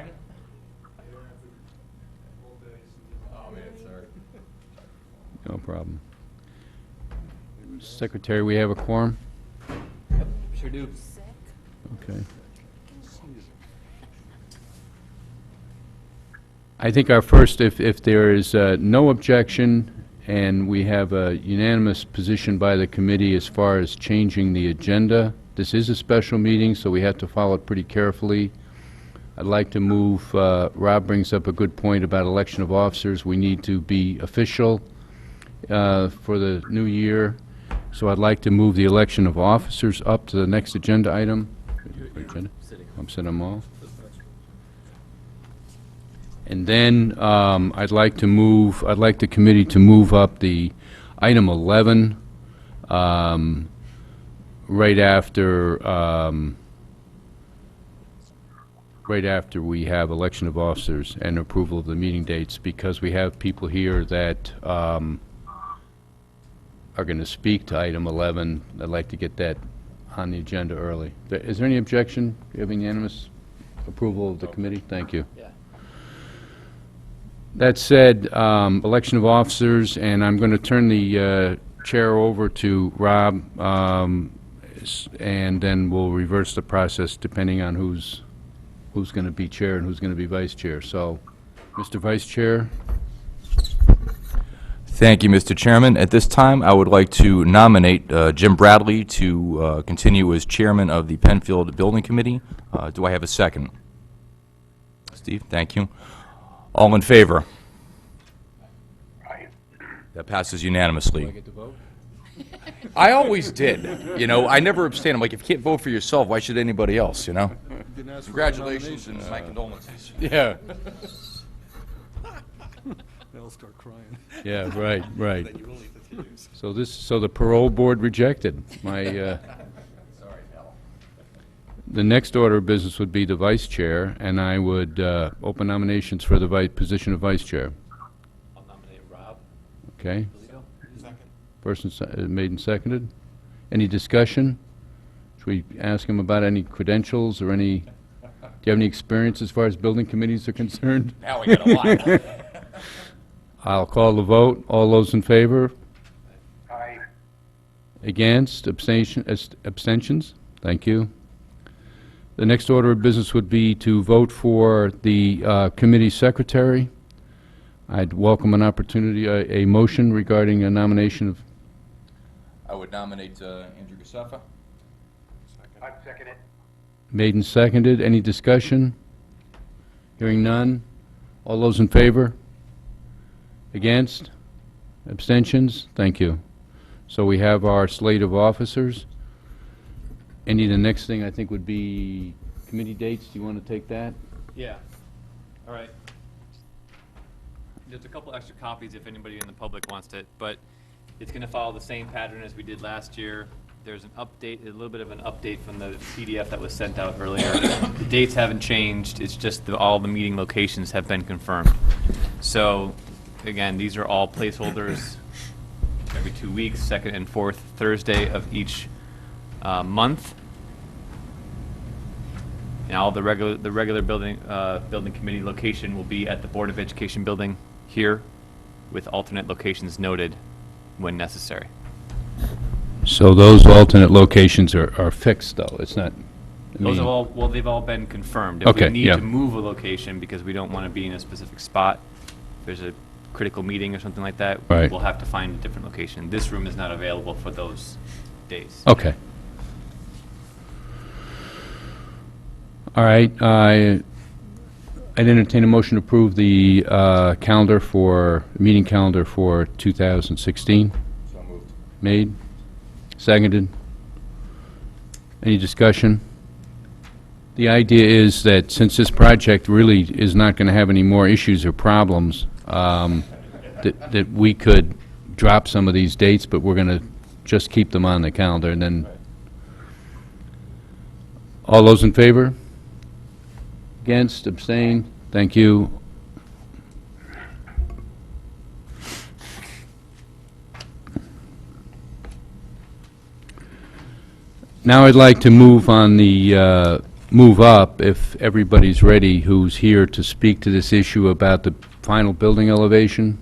Simon? Oh, man, sorry. No problem. Secretary, we have a quorum? Yep, sure do. Okay. I think our first, if there is no objection and we have a unanimous position by the committee as far as changing the agenda, this is a special meeting, so we have to follow it pretty carefully. I'd like to move, Rob brings up a good point about election of officers. We need to be official for the new year, so I'd like to move the election of officers up to the next agenda item. I'm sitting them all. And then I'd like the committee to move up the item 11 right after we have election of officers and approval of the meeting dates, because we have people here that are going to speak to item 11. I'd like to get that on the agenda early. Is there any objection? Do you have unanimous approval of the committee? Thank you. Yeah. That said, election of officers, and I'm going to turn the chair over to Rob, and then we'll reverse the process depending on who's going to be chair and who's going to be vice chair. So, Mr. Vice Chair. Thank you, Mr. Chairman. At this time, I would like to nominate Jim Bradley to continue as chairman of the Penfield Building Committee. Do I have a second? Steve, thank you. All in favor? That passes unanimously. Do I get to vote? I always did. You know, I never abstain. I'm like, if you can't vote for yourself, why should anybody else, you know? Congratulations and my condolences. Yeah. They'll start crying. Yeah, right. So the parole board rejected my, the next order of business would be the vice chair, and I would open nominations for the position of vice chair. I'll nominate Rob. Okay? Leo. Person made and seconded. Any discussion? Should we ask him about any credentials or any, do you have any experience as far as building committees are concerned? Now we got a lot. I'll call the vote. All those in favor? Aye. Against? Abstentions? Thank you. The next order of business would be to vote for the committee secretary. I'd welcome an opportunity, a motion regarding a nomination of, I would nominate Andrew Gasefa. I'd second it. made and seconded. Any discussion? Hearing none. All those in favor? Against? Abstentions? Thank you. So we have our slate of officers. The next thing I think would be committee dates. Do you want to take that? Yeah. All right. There's a couple extra copies if anybody in the public wants it, but it's going to follow the same pattern as we did last year. There's an update, a little bit of an update from the PDF that was sent out earlier. The dates haven't changed. It's just all the meeting locations have been confirmed. So, again, these are all placeholders every 2 weeks, second and fourth Thursday of each month. And all the regular building committee location will be at the Board of Education building here, with alternate locations noted when necessary. So those alternate locations are fixed, though. It's not, Those have all, well, they've all been confirmed. If Okay, we need yeah. to move a location because we don't want to be in a specific spot, if there's a critical meeting or something like that, Right. we'll have to find a different location. This room is not available for those days. Okay. All right, I'd entertain a motion to approve the calendar for, meeting calendar for 2016. So moved. Made? Seconded? Any discussion? The idea is that since this project really is not going to have any more issues or problems, that we could drop some of these dates, but we're going to just keep them on the calendar, and then... All those in favor? Against? Abstain? Thank you. Now I'd like to move on the move up, if everybody's ready, who's here to speak to this issue about the final building elevation.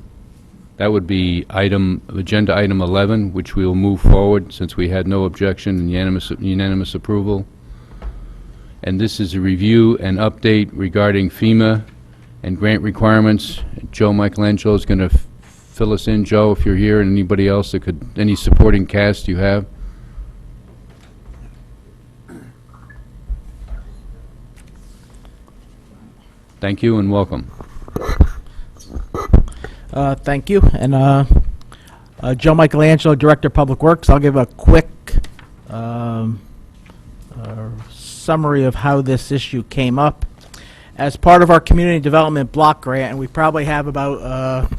That would be agenda item 11, which we will move forward since we had no objection and unanimous approval. And this is a review and update regarding FEMA and grant requirements. Joe Michelangelo is going to fill us in. Joe, if you're here, and anybody else that could, any supporting cast you have? Thank you and welcome. Thank you. And Joe Michelangelo, Director of Public Works. I'll give a quick summary of how this issue came up. As part of our community development block grant, and we probably have about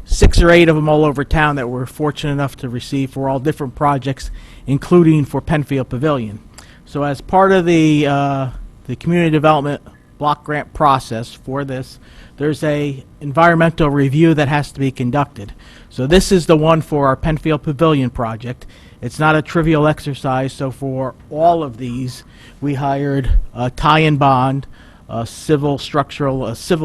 6 or 8 of them all over town that we're fortunate enough to receive for all different projects, including for Penfield Pavilion. So as part of the community development block grant process for this, there's a environmental review that has to be conducted. So this is the one for our Penfield Pavilion project. It's not a trivial exercise, so for all of these, we hired Ty and Bond, a civil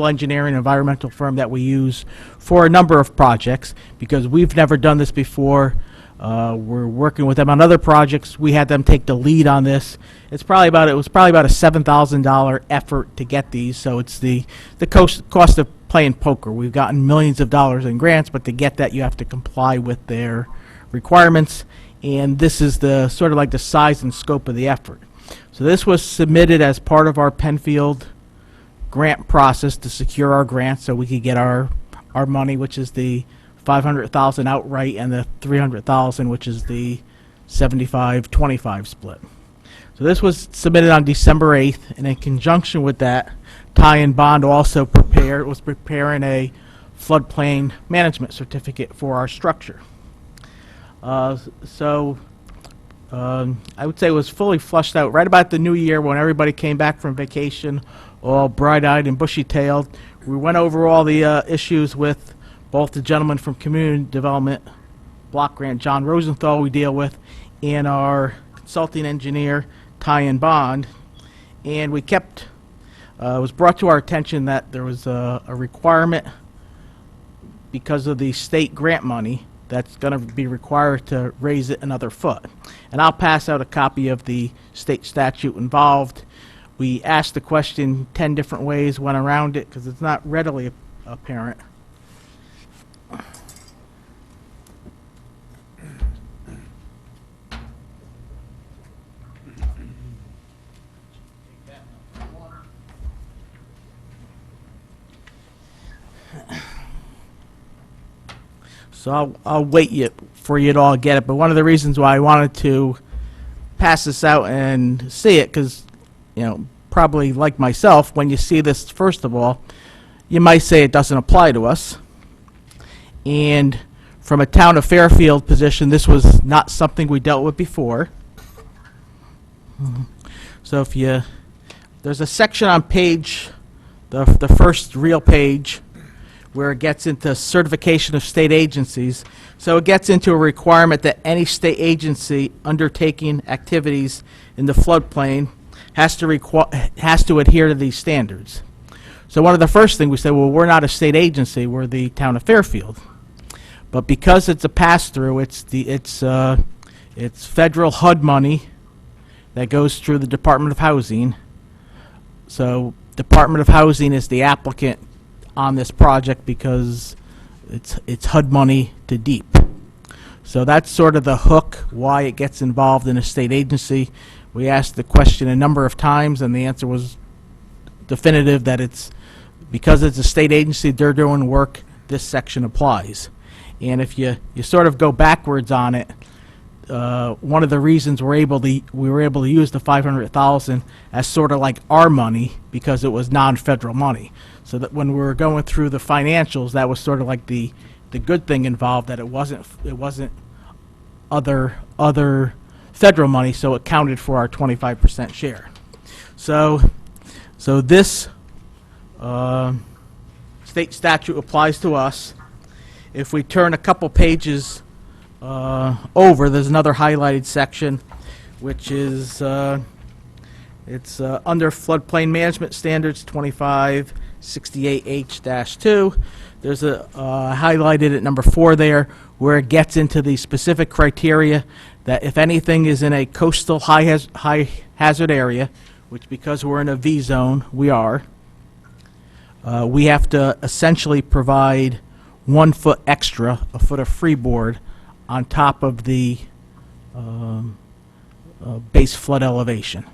engineering environmental firm that we use for a number of projects, because we've never done this before. We're working with them on other projects. We had them take the lead on this. It was probably about a $7,000 effort to get these, so it's the cost of playing poker. We've gotten millions of dollars in grants, but to get that you have to comply with their requirements, and this is the sort of like the size and scope of the effort. So this was submitted as part of our Penfield grant process to secure our grant so we could get our money, which is the $500,000 outright and the $300,000, which is the 75-25 split. So this was submitted on December 8th, and in conjunction with that, Ty and Bond also was preparing a floodplain management certificate for our structure. I would say it was fully flushed out right about the new year when everybody came back from vacation, all bright-eyed and bushy-tailed. We went over all the issues with both the gentleman from Community Development Block Grant, John Rosenthal, we deal with, and our consulting engineer, Ty and Bond. And we kept, it was brought to our attention that there was a requirement because of the state grant money that's going to be required to raise it another foot. And I'll pass out a copy of the state statute involved. We asked the question 10 different ways, went around it because it's not readily apparent. So I'll wait for you to all get it. But one of the reasons why I wanted to pass this out and see it, because, you know, probably like myself, when you see this, first of all, you might say it doesn't apply to us. And from a town of Fairfield position, this was not something we dealt with before. So there's a section on page, the first real page, where it gets into certification of state agencies. So it gets into a requirement that any state agency undertaking activities in the floodplain has to adhere to these standards. So one of the first things we said, well, we're not a state agency, we're the town of Fairfield. But because it's a pass-through, it's federal HUD money that goes through the Department of Housing. So Department of Housing is the applicant on this project because it's HUD money to DEEP. So that's sort of the hook why it gets involved in a state agency. We asked the question a number of times, and the answer was definitive that it's because it's a state agency, they're doing work, this section applies. And if you sort of go backwards on it, one of the reasons we were able to use the $500,000 as sort of like our money because it was non-federal money. So that when we were going through the financials, that was sort of like the good thing involved, that it wasn't other federal money, so it counted for our 25% share. So this state statute applies to us. If we turn a couple pages over, there's another highlighted section, which is It's under floodplain management standards 2568H-2. There's a highlighted at number 4 there where it gets into the specific criteria that if anything is in a coastal high hazard area, which because we're in a V zone, we are, we have to essentially provide 1 foot extra, a foot of freeboard, on top of the base flood elevation.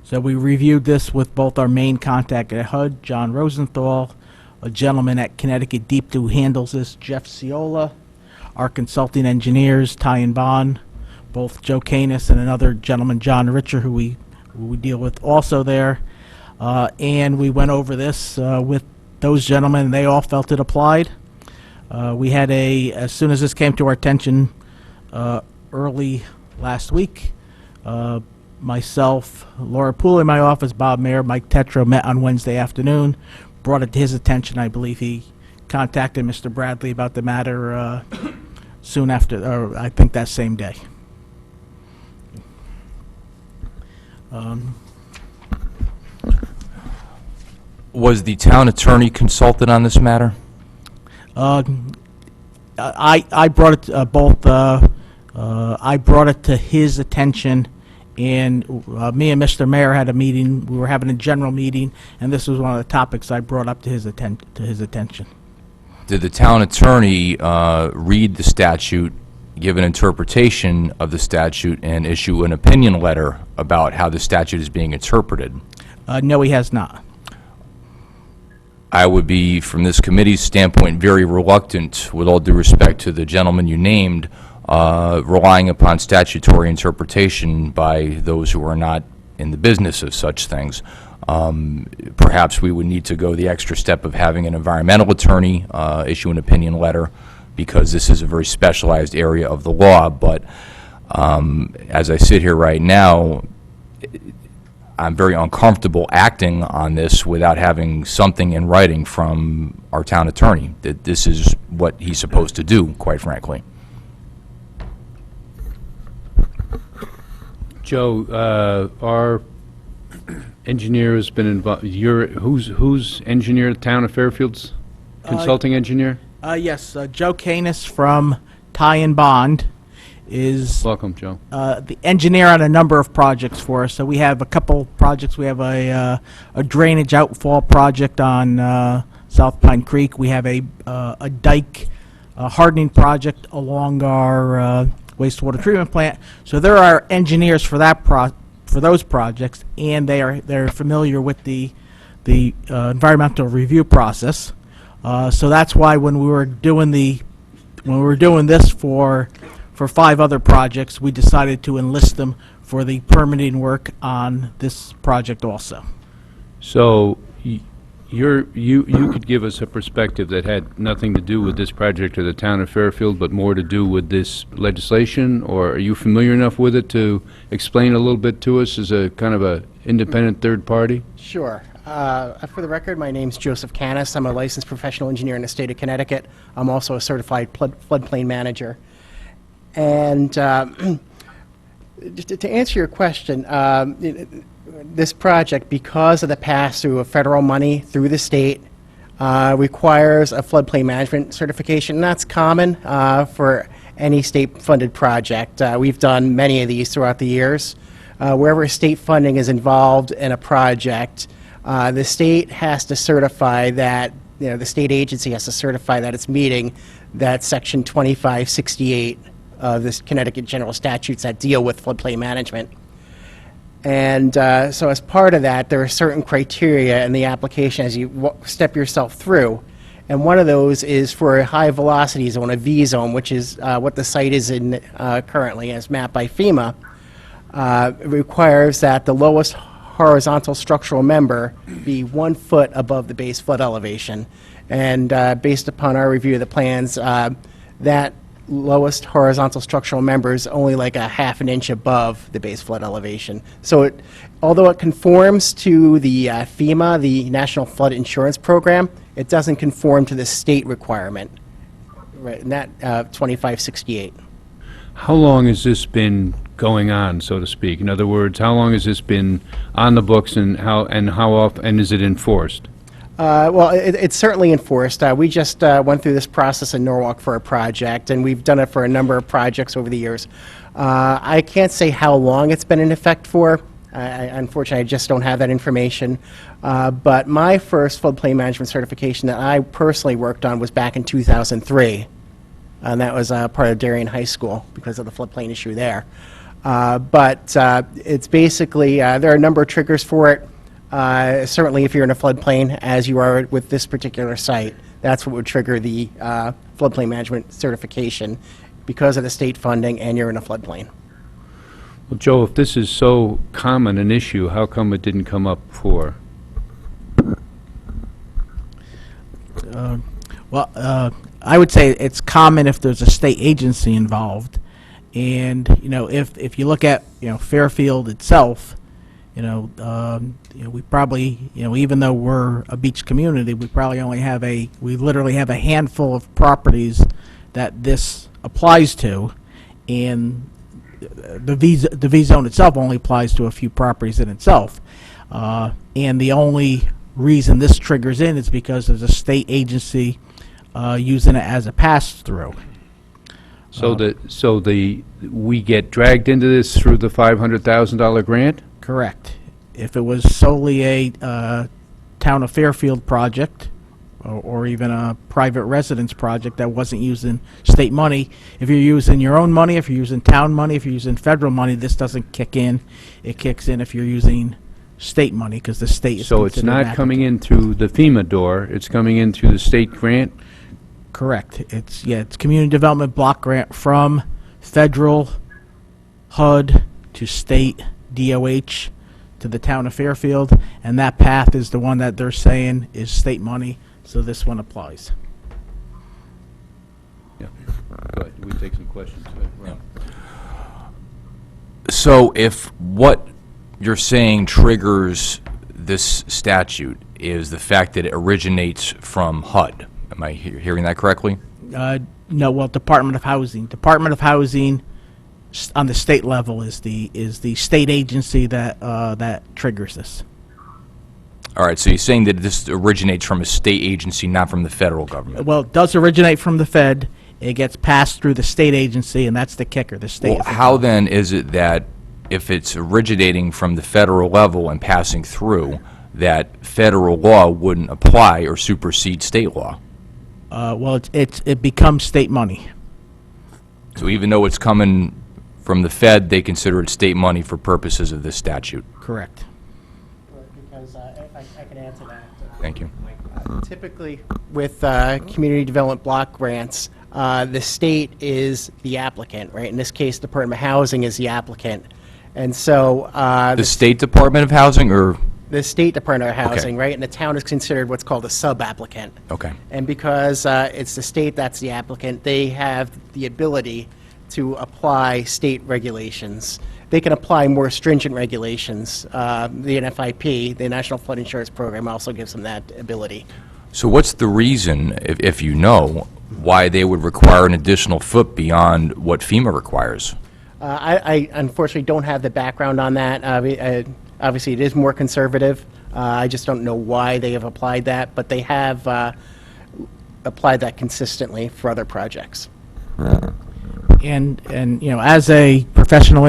So we reviewed this with both our main contact at HUD, John Rosenthal, a gentleman at Connecticut Deep who handles this, Jeff Ciola, our consulting engineers, Ty and Bond, both Joe Canis and another gentleman, John Richer, who we deal with also there. And we went over this with those gentlemen, and they all felt it applied. We had as soon as this came to our attention early last week, myself, Laura Poole in my office, Bob Mayer, Mike Tetro met on Wednesday afternoon, brought it to his attention. I believe he contacted Mr. Bradley about the matter soon after, or I think that same day. Was the town attorney consulted on this matter? I brought it I brought it to his attention, and me and Mr. Mayor had a meeting. We were having a general meeting, and this was one of the topics I brought up to his attention. Did the town attorney read the statute, give an interpretation of the statute, and issue an opinion letter about how the statute is being interpreted? No, he has not. I would be, from this committee's standpoint, very reluctant, with all due respect to the gentleman you named, relying upon statutory interpretation by those who are not in the business of such things. Perhaps we would need to go the extra step of having an environmental attorney issue an opinion letter, because this is a very specialized area of the law. But as I sit here right now, I'm very uncomfortable acting on this without having something in writing from our town attorney, that this is what he's supposed to do, quite frankly. Joe, our engineer has been involved. Who's engineer at the town of Fairfield's? Consulting engineer? Yes, Joe Canis from Ty and Bond is Welcome, Joe. the engineer on a number of projects for us. So we have a couple projects. We have a drainage outfall project on South Pine Creek. We have a dike hardening project along our wastewater treatment plant. So there are engineers for that for those projects, and they're familiar with the environmental review process. So that's why when we were doing this for 5 other projects, we decided to enlist them for the permitting work on this project also. So you could give us a perspective that had nothing to do with this project or the town of Fairfield, but more to do with this legislation, or are you familiar enough with it to explain a little bit to us as a kind of a independent third party? Sure. For the record, my name's Joseph Canis. I'm a licensed professional engineer in the state of Connecticut. I'm also a certified floodplain manager. And to answer your question, this project, because of the pass-through of federal money through the state, requires a floodplain management certification. And that's common for any state-funded project. We've done many of these throughout the years. Wherever state funding is involved in a project, the state has to certify that, the state agency has to certify that it's meeting that Section 2568 of the Connecticut General Statutes that deal with floodplain management. And so as part of that, there are certain criteria in the application as you step yourself through. And one of those is for a high velocity zone, a V zone, which is what the site is in currently as mapped by FEMA. It requires that the lowest horizontal structural member be 1 foot above the base flood elevation. And based upon our review of the plans, that lowest horizontal structural member is only like a half an inch above the base flood elevation. So although it conforms to the FEMA, the National Flood Insurance Program, it doesn't conform to the state requirement, right, and that 2568. How long has this been going on, so to speak? In other words, how long has this been on the books, and how often, and is it enforced? Well, it's certainly enforced. We just went through this process in Norwalk for a project, and we've done it for a number of projects over the years. I can't say how long it's been in effect for. Unfortunately, I just don't have that information. But my first floodplain management certification that I personally worked on was back in 2003, and that was part of Darien High School because of the floodplain issue there. But it's basically, there are a number of triggers for it. Certainly, if you're in a floodplain, as you are with this particular site, that's what would trigger the floodplain management certification because of the state funding and you're in a floodplain. Well, Joe, if this is so common an issue, how come it didn't come up before? I would say it's common if there's a state agency involved. And, if you look at, Fairfield itself, we probably, even though we're a beach community, we probably only have we literally have a handful of properties that this applies to, and the V zone itself only applies to a few properties in itself. And the only reason this triggers in is because there's a state agency using it as a pass-through. So we get dragged into this through the $500,000 grant? Correct. If it was solely a town of Fairfield project, or even a private residence project that wasn't using state money, if you're using your own money, if you're using town money, if you're using federal money, this doesn't kick in. It kicks in if you're using state money, because the state is So it's considered an not coming applicant. in through the FEMA door, it's coming in through the state grant? Correct. It's community development block grant from federal HUD to state DOH to the town of Fairfield, and that path is the one that they're saying is state money, so this one applies. Yeah. Go ahead, we take some questions. Ron. So if what you're saying triggers this statute is the fact that it originates from HUD, am I hearing that correctly? No, well, Department of Housing. Department of Housing on the state level is the state agency that triggers this. All right, so you're saying that this originates from a state agency, not from the federal government? Well, it does originate from the Fed. It gets passed through the state agency, and that's the kicker. The state. Well, how then is it that if it's originating from the federal level and passing through, that federal law wouldn't apply or supersede state law? Well, it becomes state money. So even though it's coming from the Fed, they consider it state money for purposes of this statute? Correct. Because I can answer that. Thank you. Typically, with community development block grants, the state is the applicant, right? In this case, Department of Housing is the applicant. And so The State Department of Housing, or, the State Department of Housing, Okay. right? And the town is considered what's called a sub-applicant. okay. And because it's the state that's the applicant, they have the ability to apply state regulations. They can apply more stringent regulations. The NFIP, the National Flood Insurance Program, also gives them that ability. So what's the reason, if you know, why they would require an additional foot beyond what FEMA requires? I unfortunately don't have the background on that. Obviously, it is more conservative. I just don't know why they have applied that, but they have applied that consistently for other projects. And as a professional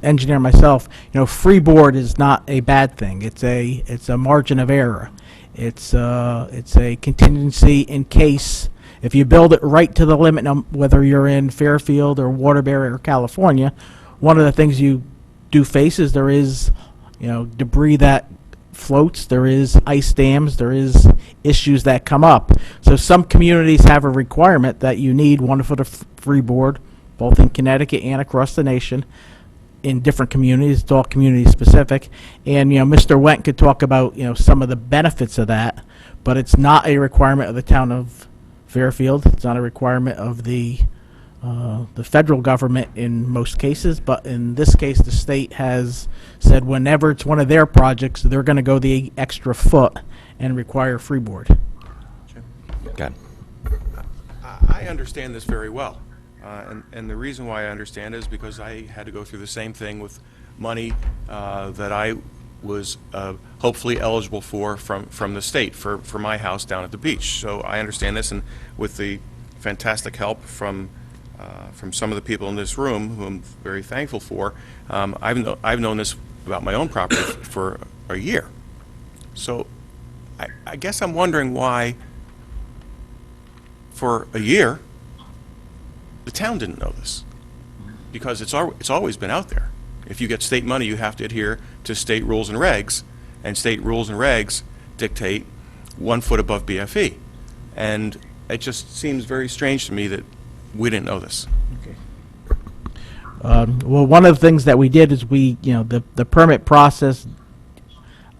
engineer myself, freeboard is not a bad thing. It's a margin of error. It's a contingency in case if you build it right to the limit, whether you're in Fairfield or Waterbury or California. One of the things you do face is there is debris that floats, there is ice dams, there is issues that come up. So some communities have a requirement that you need 1 foot of freeboard, both in Connecticut and across the nation. In different communities, it's all community specific. And Mr. Wendt could talk about some of the benefits of that, but it's not a requirement of the town of Fairfield. It's not a requirement of the the federal government in most cases, but in this case, the state has said whenever it's one of their projects, they're going to go the extra foot and require freeboard. Okay. I understand this very well. And the reason why I understand is because I had to go through the same thing with money that I was hopefully eligible for from the state for my house down at the beach. So I understand this, and with the fantastic help from some of the people in this room, who I'm very thankful for, I've known this about my own property for a year. So I guess I'm wondering why, for a year, the town didn't know this, because it's always been out there. If you get state money, you have to adhere to state rules and regs, and state rules and regs dictate 1 foot above BFE. And it just seems very strange to me that we didn't know this. Well, one of the things that we did is the permit process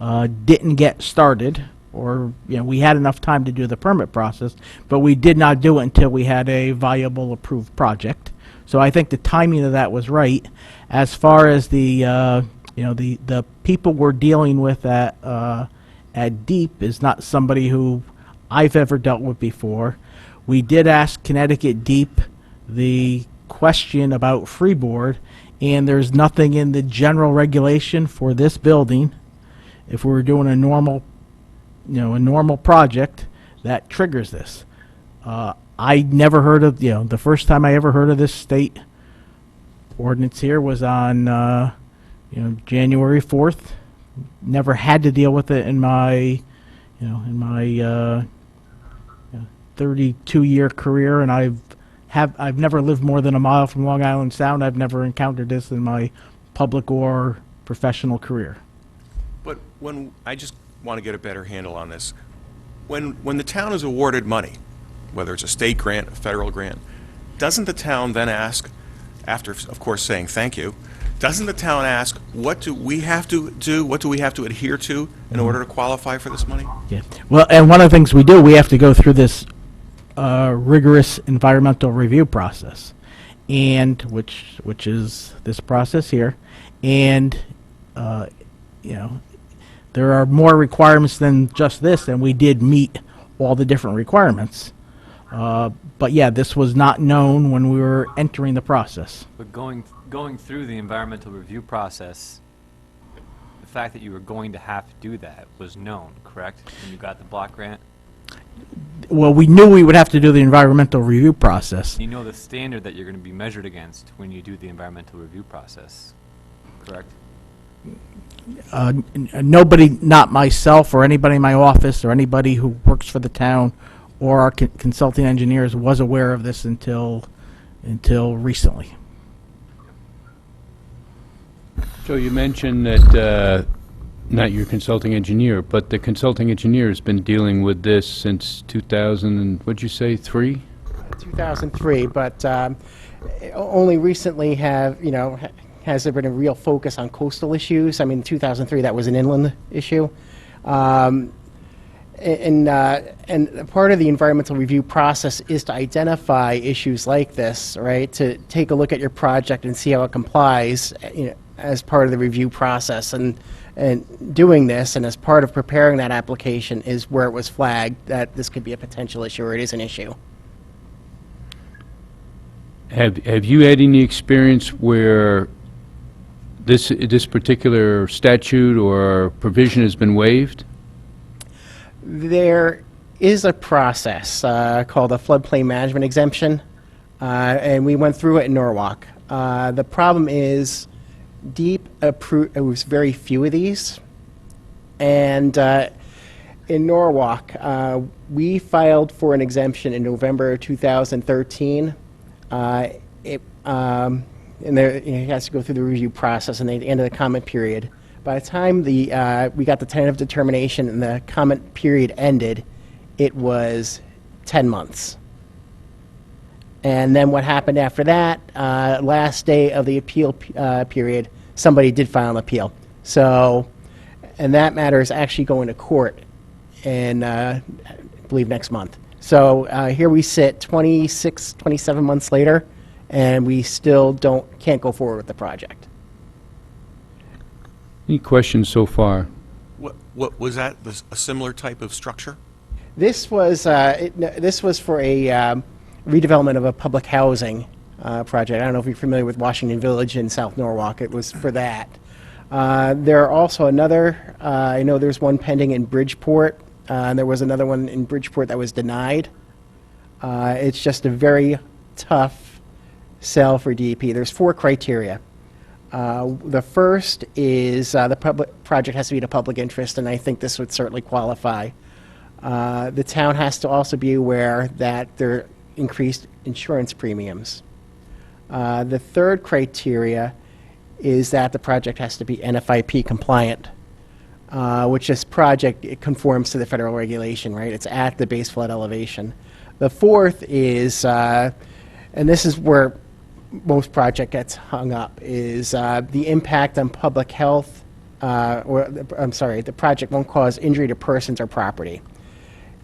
didn't get started, or we had enough time to do the permit process, but we did not do it until we had a viable approved project. So I think the timing of that was right. As far as the people we're dealing with at Deep is not somebody who I've ever dealt with before. We did ask Connecticut Deep the question about freeboard, and there's nothing in the general regulation for this building, if we were doing a normal project, that triggers this. I never heard of, the first time I ever heard of this state ordinance here was on, January 4th. Never had to deal with it in my 32-year career, and I've never lived more than a mile from Long Island Sound. I've never encountered this in my public or professional career. But I just want to get a better handle on this. When the town is awarded money, whether it's a state grant, a federal grant, doesn't the town then ask, after, of course, saying thank you, doesn't the town ask, what do we have to do, what do we have to adhere to in order to qualify for this money? Yeah. Well, and one of the things we do, we have to go through this rigorous environmental review process, and which is this process here, and there are more requirements than just this, and we did meet all the different requirements. But yeah, this was not known when we were entering the process. But going through the environmental review process, the fact that you were going to have to do that was known, correct? When you got the block grant? Well, we knew we would have to do the environmental review process. You know the standard that you're going to be measured against when you do the environmental review process, correct? Nobody, not myself or anybody in my office or anybody who works for the town or our consulting engineers, was aware of this until recently. So you mentioned that, not your consulting engineer, but the consulting engineer has been dealing with this since 2000, and what'd you say, 3? 2003, but only recently has there been a real focus on coastal issues. I mean, in 2003, that was an inland issue. And part of the environmental review process is to identify issues like this, right? To take a look at your project and see how it complies, as part of the review process. And doing this, and as part of preparing that application, is where it was flagged that this could be a potential issue, or it is an issue. Have you had any experience where this particular statute or provision has been waived? There is a process called a floodplain management exemption, and we went through it in Norwalk. The problem is Deep approved, it was very few of these, and in Norwalk, we filed for an exemption in November 2013. And there, it has to go through the review process and the end of the comment period. By the time we got the tentative determination and the comment period ended, it was 10 months. And then what happened after that, last day of the appeal period, somebody did file an appeal. So, and that matter is actually going to court in, I believe, next month. So here we sit 26, 27 months later, and we still can't go forward with the project. Any questions so far? What was that, a similar type of structure? This was this was for a redevelopment of a public housing project. I don't know if you're familiar with Washington Village in South Norwalk. It was for that. There are also another. I know there's one pending in Bridgeport. And there was another one in Bridgeport that was denied. It's just a very tough sell for DEP. There's 4 criteria. The first is the project has to be a public interest, and I think this would certainly qualify. The town has to also be aware that there are increased insurance premiums. The third criteria is that the project has to be NFIP compliant, which this project, it conforms to the federal regulation, right? It's at the base flood elevation. The fourth is, and this is where most project gets hung up, is the impact on public health, I'm sorry, the project won't cause injury to persons or property.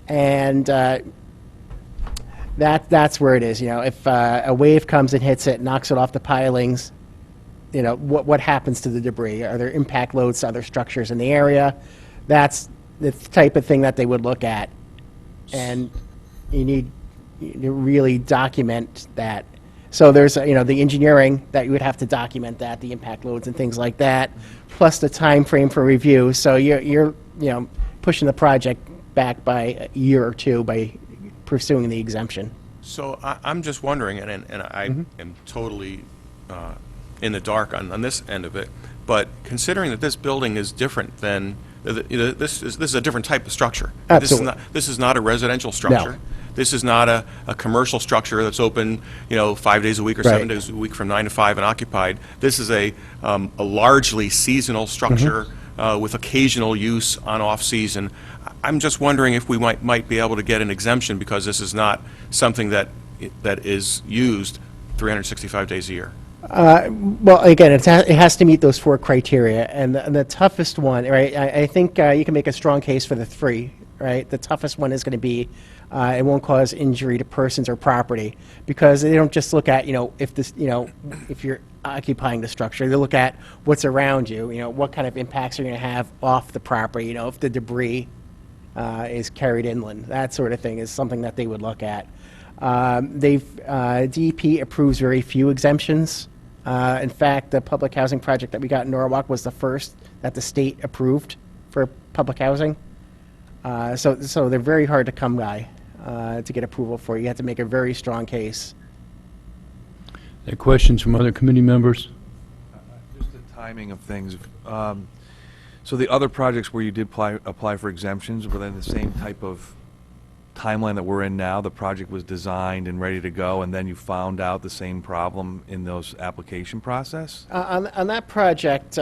And that's where it is. You know, if a wave comes and hits it, knocks it off the pilings, you know, what happens to the debris? Are there impact loads to other structures in the area? That's the type of thing that they would look at. And you need to really document that. So there's, you know, the engineering that you would have to document that, the impact loads and things like that, plus the time frame for review. So you're you know, pushing the project back by a year or two by pursuing the exemption. So I'm just wondering, and I am totally in the dark on this end of it, but considering that this building is different than, this is a different type of structure. Absolutely. This is not a residential structure. No. This is not a commercial structure that's open, you know, 5 days a week or 7 Right. days a week from 9 to 5 and occupied. This is a largely seasonal structure with occasional use on off-season. I'm just wondering if we might be able to get an exemption because this is not something that is used 365 days a year. Well, again, it has to meet those 4 criteria, and the toughest one, right? I think you can make a strong case for the 3, right? The toughest one is going to be it won't cause injury to persons or property, because they don't just look at, you know, if this, you know, if you're occupying the structure, they look at what's around you, you know, what kind of impacts are you going to have off the property, you know, if the debris is carried inland, that sort of thing is something that they would look at. DEP approves very few exemptions. In fact, the public housing project that we got in Norwalk was the first that the state approved for public housing. So they're very hard to come by to get approval for. You have to make a very strong case. There are questions from other committee members? Just the timing of things. So the other projects where you did apply for exemptions, were they the same type of timeline that we're in now? The project was designed and ready to go, and then you found out the same problem in those application process? On that project,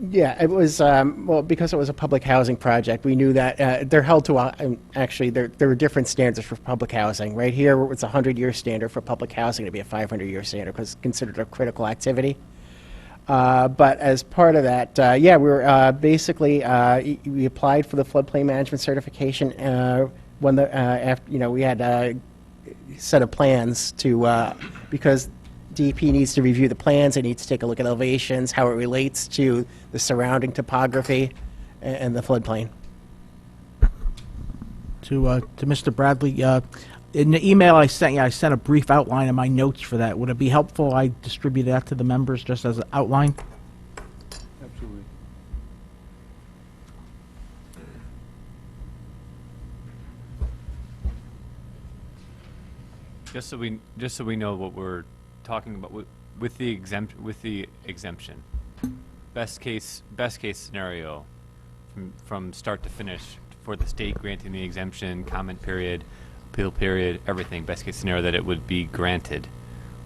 yeah, it was, well, because it was a public housing project, we knew that they're held to, actually, there were different standards for public housing. Right here, it's a 100-year standard for public housing to be a 500-year standard because it's considered a critical activity. But as part of that, yeah, we were basically, we applied for the floodplain management certification when the, after, you know, we had a set of plans to, because DEP needs to review the plans, it needs to take a look at elevations, how it relates to the surrounding topography and the floodplain. To Mr. Bradley, in the email I sent you, I sent a brief outline of my notes for that. Would it be helpful I distribute that to the members just as an outline? Absolutely. Just so we know what we're talking about with the exemption. Best case scenario from start to finish for the state granting the exemption, comment period, appeal period, everything. Best case scenario that it would be granted.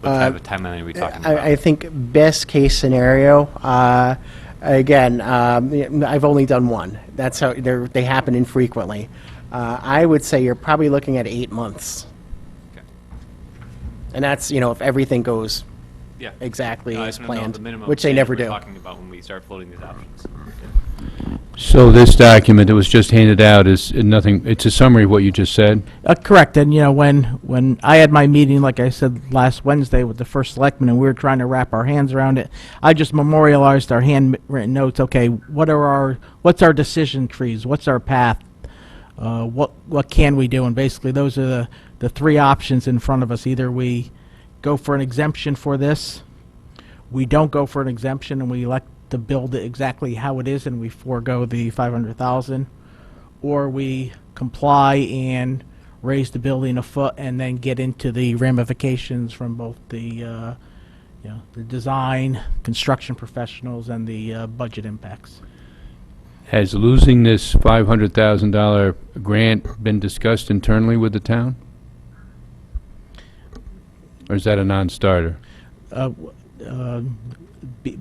What type of timeline are we talking about? I think best case scenario, again, I've only done one. That's how they happen infrequently. I would say you're probably looking at 8 months. Okay. And that's, you know, if everything goes Yeah. exactly No, I as just wanna know planned, the minimum which they standard never we're do. talking about when we start floating these options. So this document that was just handed out is nothing, it's a summary of what you just said? Correct, and when I had my meeting, like I said, last Wednesday with the first selectman, and we were trying to wrap our hands around it, I just memorialized our handwritten notes. Okay, what's our decision trees? What's our path? What can we do? And basically, those are the three options in front of us. Either we go for an exemption for this, we don't go for an exemption, and we elect to build it exactly how it is, and we forego the 500,000, or we comply and raise the building a foot, and then get into the ramifications from both the the design, construction professionals, and the budget impacts. Has losing this $500,000 grant been discussed internally with the town? Or is that a non-starter?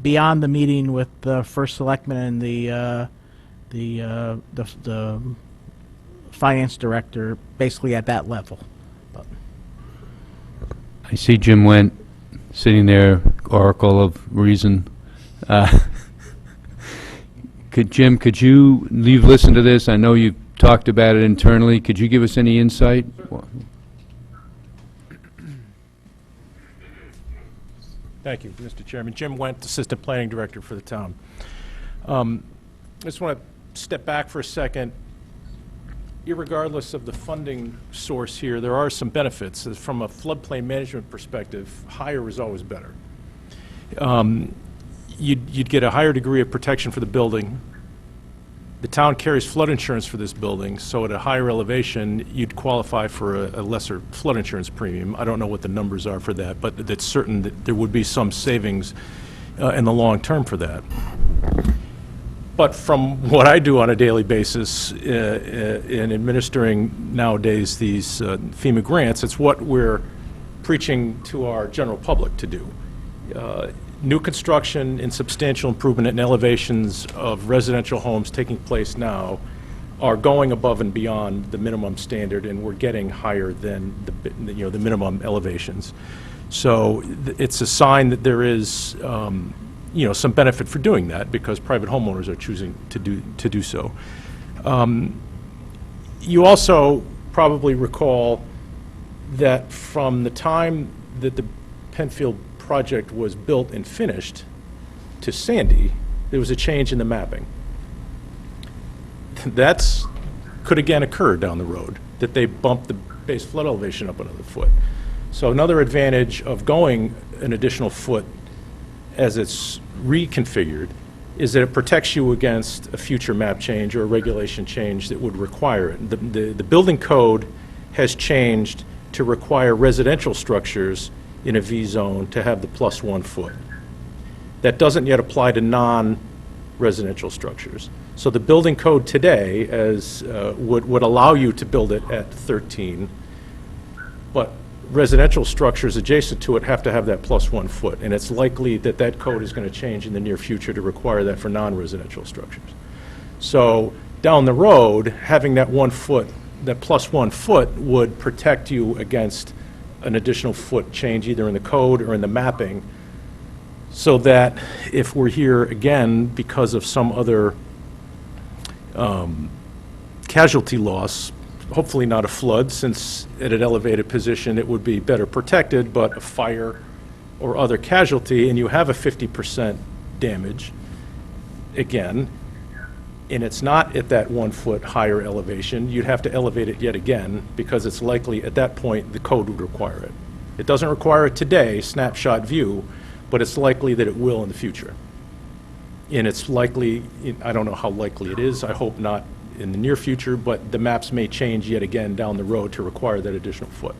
Beyond the meeting with the first selectman and the finance director, basically at that level. But I see Jim Wendt sitting there, oracle of reason. Jim, could you listen to this? I know you talked about it internally. Could you give us any insight? Thank you, Mr. Chairman. Jim Wendt, Assistant Planning Director for the town. I just want to step back for a second. Irregardless of the funding source here, there are some benefits. From a floodplain management perspective, higher is always better. You'd get a higher degree of protection for the building. The town carries flood insurance for this building, so at a higher elevation, you'd qualify for a lesser flood insurance premium. I don't know what the numbers are for that, but it's certain that there would be some savings in the long term for that. But from what I do on a daily basis in administering nowadays these FEMA grants, it's what we're preaching to our general public to do. New construction and substantial improvement in elevations of residential homes taking place now are going above and beyond the minimum standard, and we're getting higher than the minimum elevations. So it's a sign that there is some benefit for doing that, because private homeowners are choosing to do so. You also probably recall that from the time that the Penfield project was built and finished to Sandy, there was a change in the mapping. That's could again occur down the road, that they bump the base flood elevation up another foot. So another advantage of going an additional foot as it's reconfigured is that it protects you against a future map change or a regulation change that would require it. The building code has changed to require residential structures in a V zone to have the +1 foot. That doesn't yet apply to non-residential structures. So the building code today would allow you to build it at 13, but residential structures adjacent to it have to have that +1 foot, and it's likely that that code is going to change in the near future to require that for non-residential structures. So down the road, having that 1 foot, that +1 foot would protect you against an additional foot change either in the code or in the mapping, so that if we're here again because of some other casualty loss, hopefully not a flood, since at an elevated position it would be better protected, but a fire or other casualty, and you have a 50% damage, again, and it's not at that 1 foot higher elevation, you'd have to elevate it yet again, because it's likely at that point the code would require it. It doesn't require it today, snapshot view, but it's likely that it will in the future. And it's likely, I don't know how likely it is, I hope not in the near future, but the maps may change yet again down the road to require that additional foot.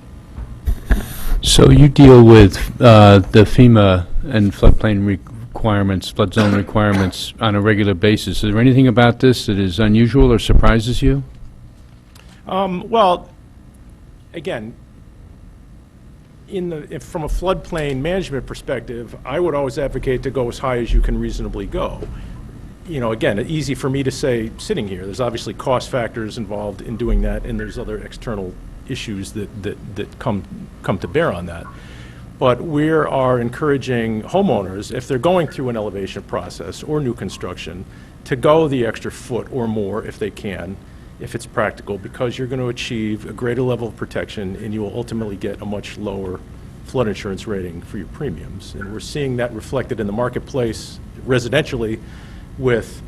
So you deal with the FEMA and floodplain requirements, flood zone requirements on a regular basis. Is there anything about this that is unusual or surprises you? Well, again, from a floodplain management perspective, I would always advocate to go as high as you can reasonably go. Again, easy for me to say sitting here. There's obviously cost factors involved in doing that, and there's other external issues that come to bear on that. But we are encouraging homeowners, if they're going through an elevation process or new construction, to go the extra foot or more if they can, if it's practical, because you're going to achieve a greater level of protection and you will ultimately get a much lower flood insurance rating for your premiums. And we're seeing that reflected in the marketplace residentially with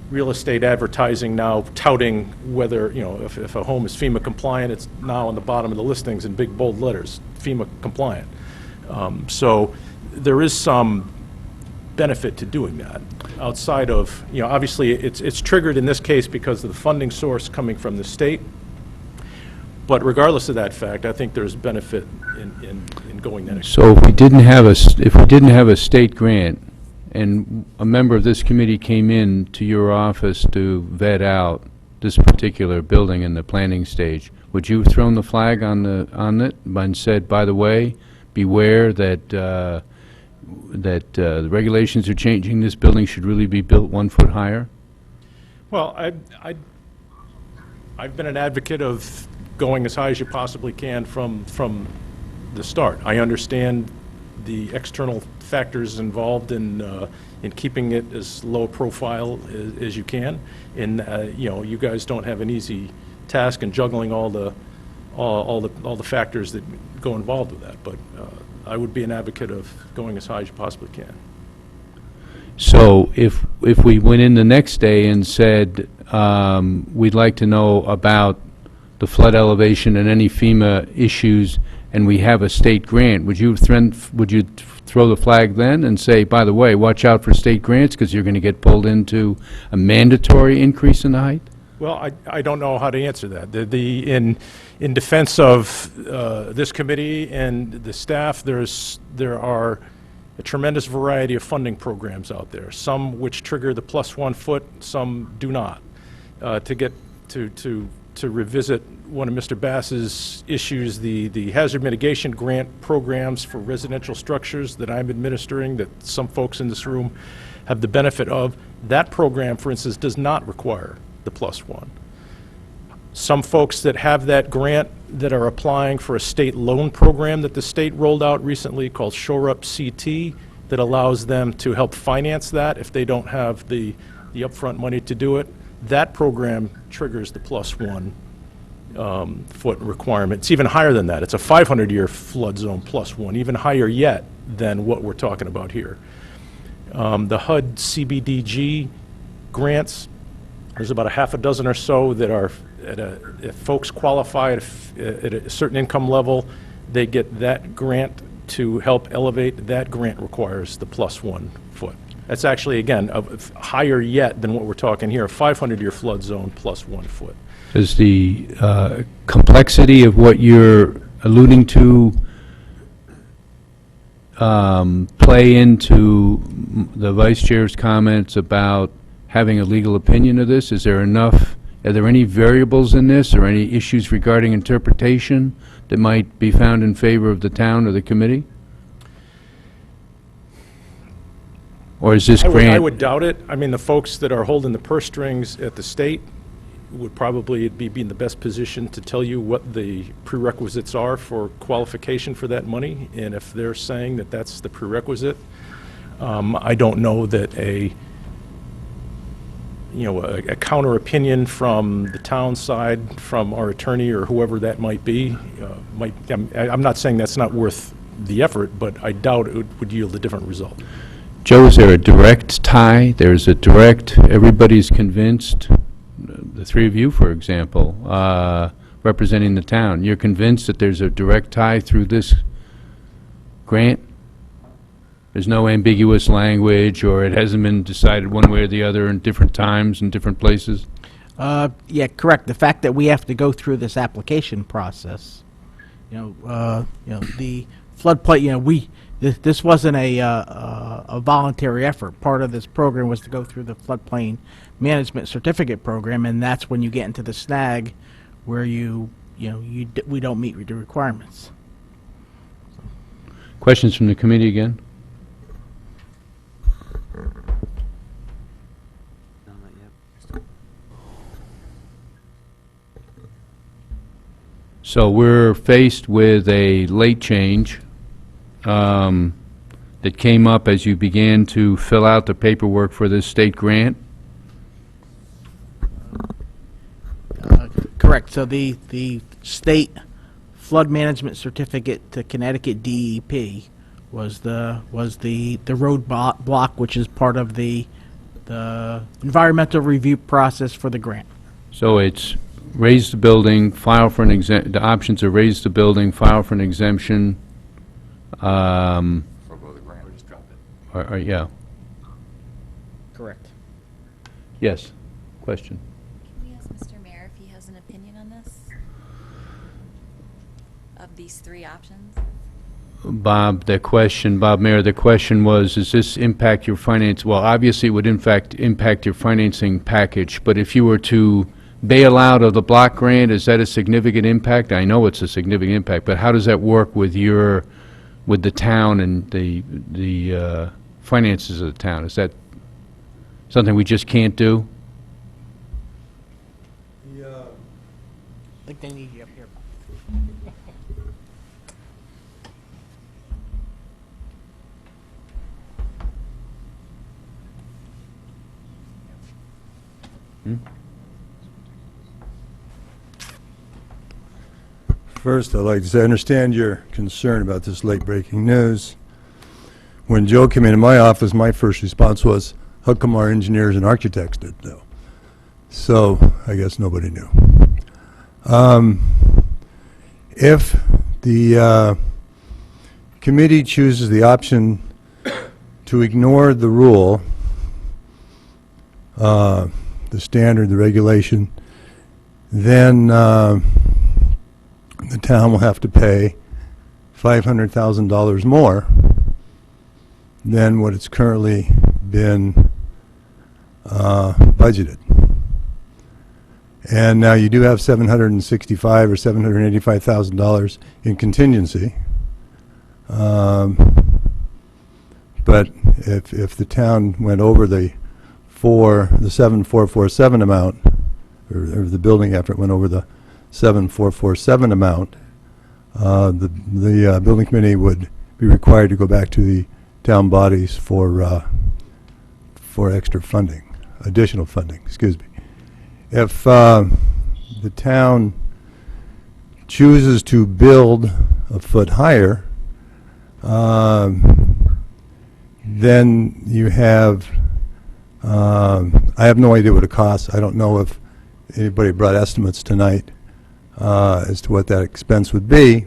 real estate advertising now touting whether, if a home is FEMA compliant, it's now on the bottom of the listings in big bold letters, FEMA compliant. So there is some benefit to doing that outside of, obviously it's triggered in this case because of the funding source coming from the state. But regardless of that fact, I think there's benefit in going that extra. So if we didn't have a state grant, and a member of this committee came in to your office to vet out this particular building in the planning stage, would you have thrown the flag on it and said, by the way, beware that the regulations are changing, this building should really be built 1 foot higher? Well, I've been an advocate of going as high as you possibly can from the start. I understand the external factors involved in keeping it as low profile as you can. And you guys don't have an easy task in juggling all the factors that go involved with that. But I would be an advocate of going as high as you possibly can. So if we went in the next day and said, we'd like to know about the flood elevation and any FEMA issues, and we have a state grant, would you throw the flag then and say, by the way, watch out for state grants because you're going to get pulled into a mandatory increase in the height? Well, I don't know how to answer that. In defense of this committee and the staff, there are a tremendous variety of funding programs out there, some which trigger the +1 foot, some do not. To revisit one of Mr. Bass's issues, the hazard mitigation grant programs for residential structures that I'm administering, that some folks in this room have the benefit of, that program, for instance, does not require the +1. Some folks that have that grant that are applying for a state loan program that the state rolled out recently called Shore Up CT that allows them to help finance that if they don't have the upfront money to do it. That program triggers the +1 foot requirement. It's even higher than that. It's a 500-year flood zone +1, even higher yet than what we're talking about here. The HUD CBDG grants, there's about a half a dozen or so that are, if folks qualify at a certain income level, they get that grant to help elevate. That grant requires the +1 foot. That's actually, again, higher yet than what we're talking here, a 500-year flood zone +1 foot. Does the complexity of what you're alluding to play into the Vice Chair's comments about having a legal opinion of this? Is there enough, are there any variables in this or any issues regarding interpretation that might be found in favor of the town or the committee? Or is this grant? I would doubt it. I mean, the folks that are holding the purse strings at the state would probably be in the best position to tell you what the prerequisites are for qualification for that money. And if they're saying that that's the prerequisite, I don't know that a counter opinion from the town side, from our attorney or whoever that might be, I'm not saying that's not worth the effort, but I doubt it would yield a different result. Joe, is there a direct tie? There's a direct, everybody's convinced, the three of you, for example, representing the town, you're convinced that there's a direct tie through this grant? There's no ambiguous language, or it hasn't been decided one way or the other in different times and different places? Yeah, correct. The fact that we have to go through this application process, the floodplain, this wasn't a voluntary effort. Part of this program was to go through the floodplain management certificate program, and that's when you get into the snag where we don't meet the requirements. Questions from the committee again? So we're faced with a late change that came up as you began to fill out the paperwork for this state grant? Correct. So the state flood management certificate to Connecticut DEP was the road block, which is part of the environmental review process for the grant. So it's raise the building, file for an exempt, the options are raise the building, file for an exemption, yeah. Correct. Yes, question. Can we ask Mr. Mayor if he has an opinion on this? Of these three options? Bob Mayor, the question was, does this impact your finance? Well, obviously, it would in fact impact your financing package, but if you were to bail out of the block grant, is that a significant impact? I know it's a significant impact, but how does that work with with the town and the finances of the town? Is that something we just can't do? I think they need you up here. First, I'd like to say I understand your concern about this late-breaking news. When Joe came into my office, my first response was, how come our engineers and architects didn't know? So, I guess nobody knew. If the committee chooses the option to ignore the rule, the standard, the regulation, then the town will have to pay $500,000 more than what it's currently been budgeted. And now you do have $765,000 or $785,000 in contingency. But if the town went over the 7,447 amount, or the building effort went over the 7,447 amount, the building committee would be required to go back to the town bodies for extra funding, additional funding, excuse me. If the town chooses to build a foot higher, then you have, I have no idea what it costs. I don't know if anybody brought estimates tonight as to what that expense would be.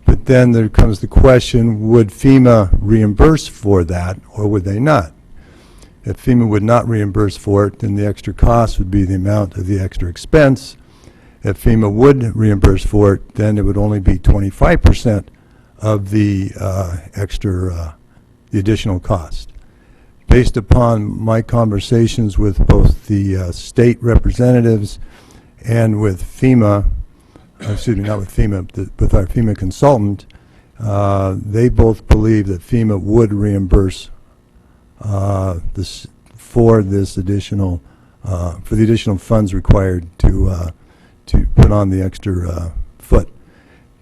But then there comes the question, would FEMA reimburse for that, or would they not? If FEMA would not reimburse for it, then the extra cost would be the amount of the extra expense. If FEMA would reimburse for it, then it would only be 25% of the the additional cost. Based upon my conversations with both the state representatives and with FEMA, excuse me, not with FEMA, with our FEMA consultant, they both believe that FEMA would reimburse for this additional, for the additional funds required to put on the extra foot.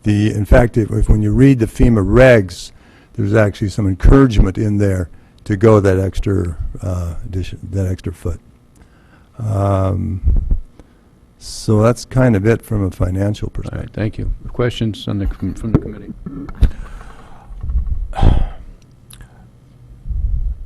In fact, when you read the FEMA regs, there's actually some encouragement in there to go that extra that extra foot. So that's kind of it from a financial All perspective. right, thank you. Questions from the committee?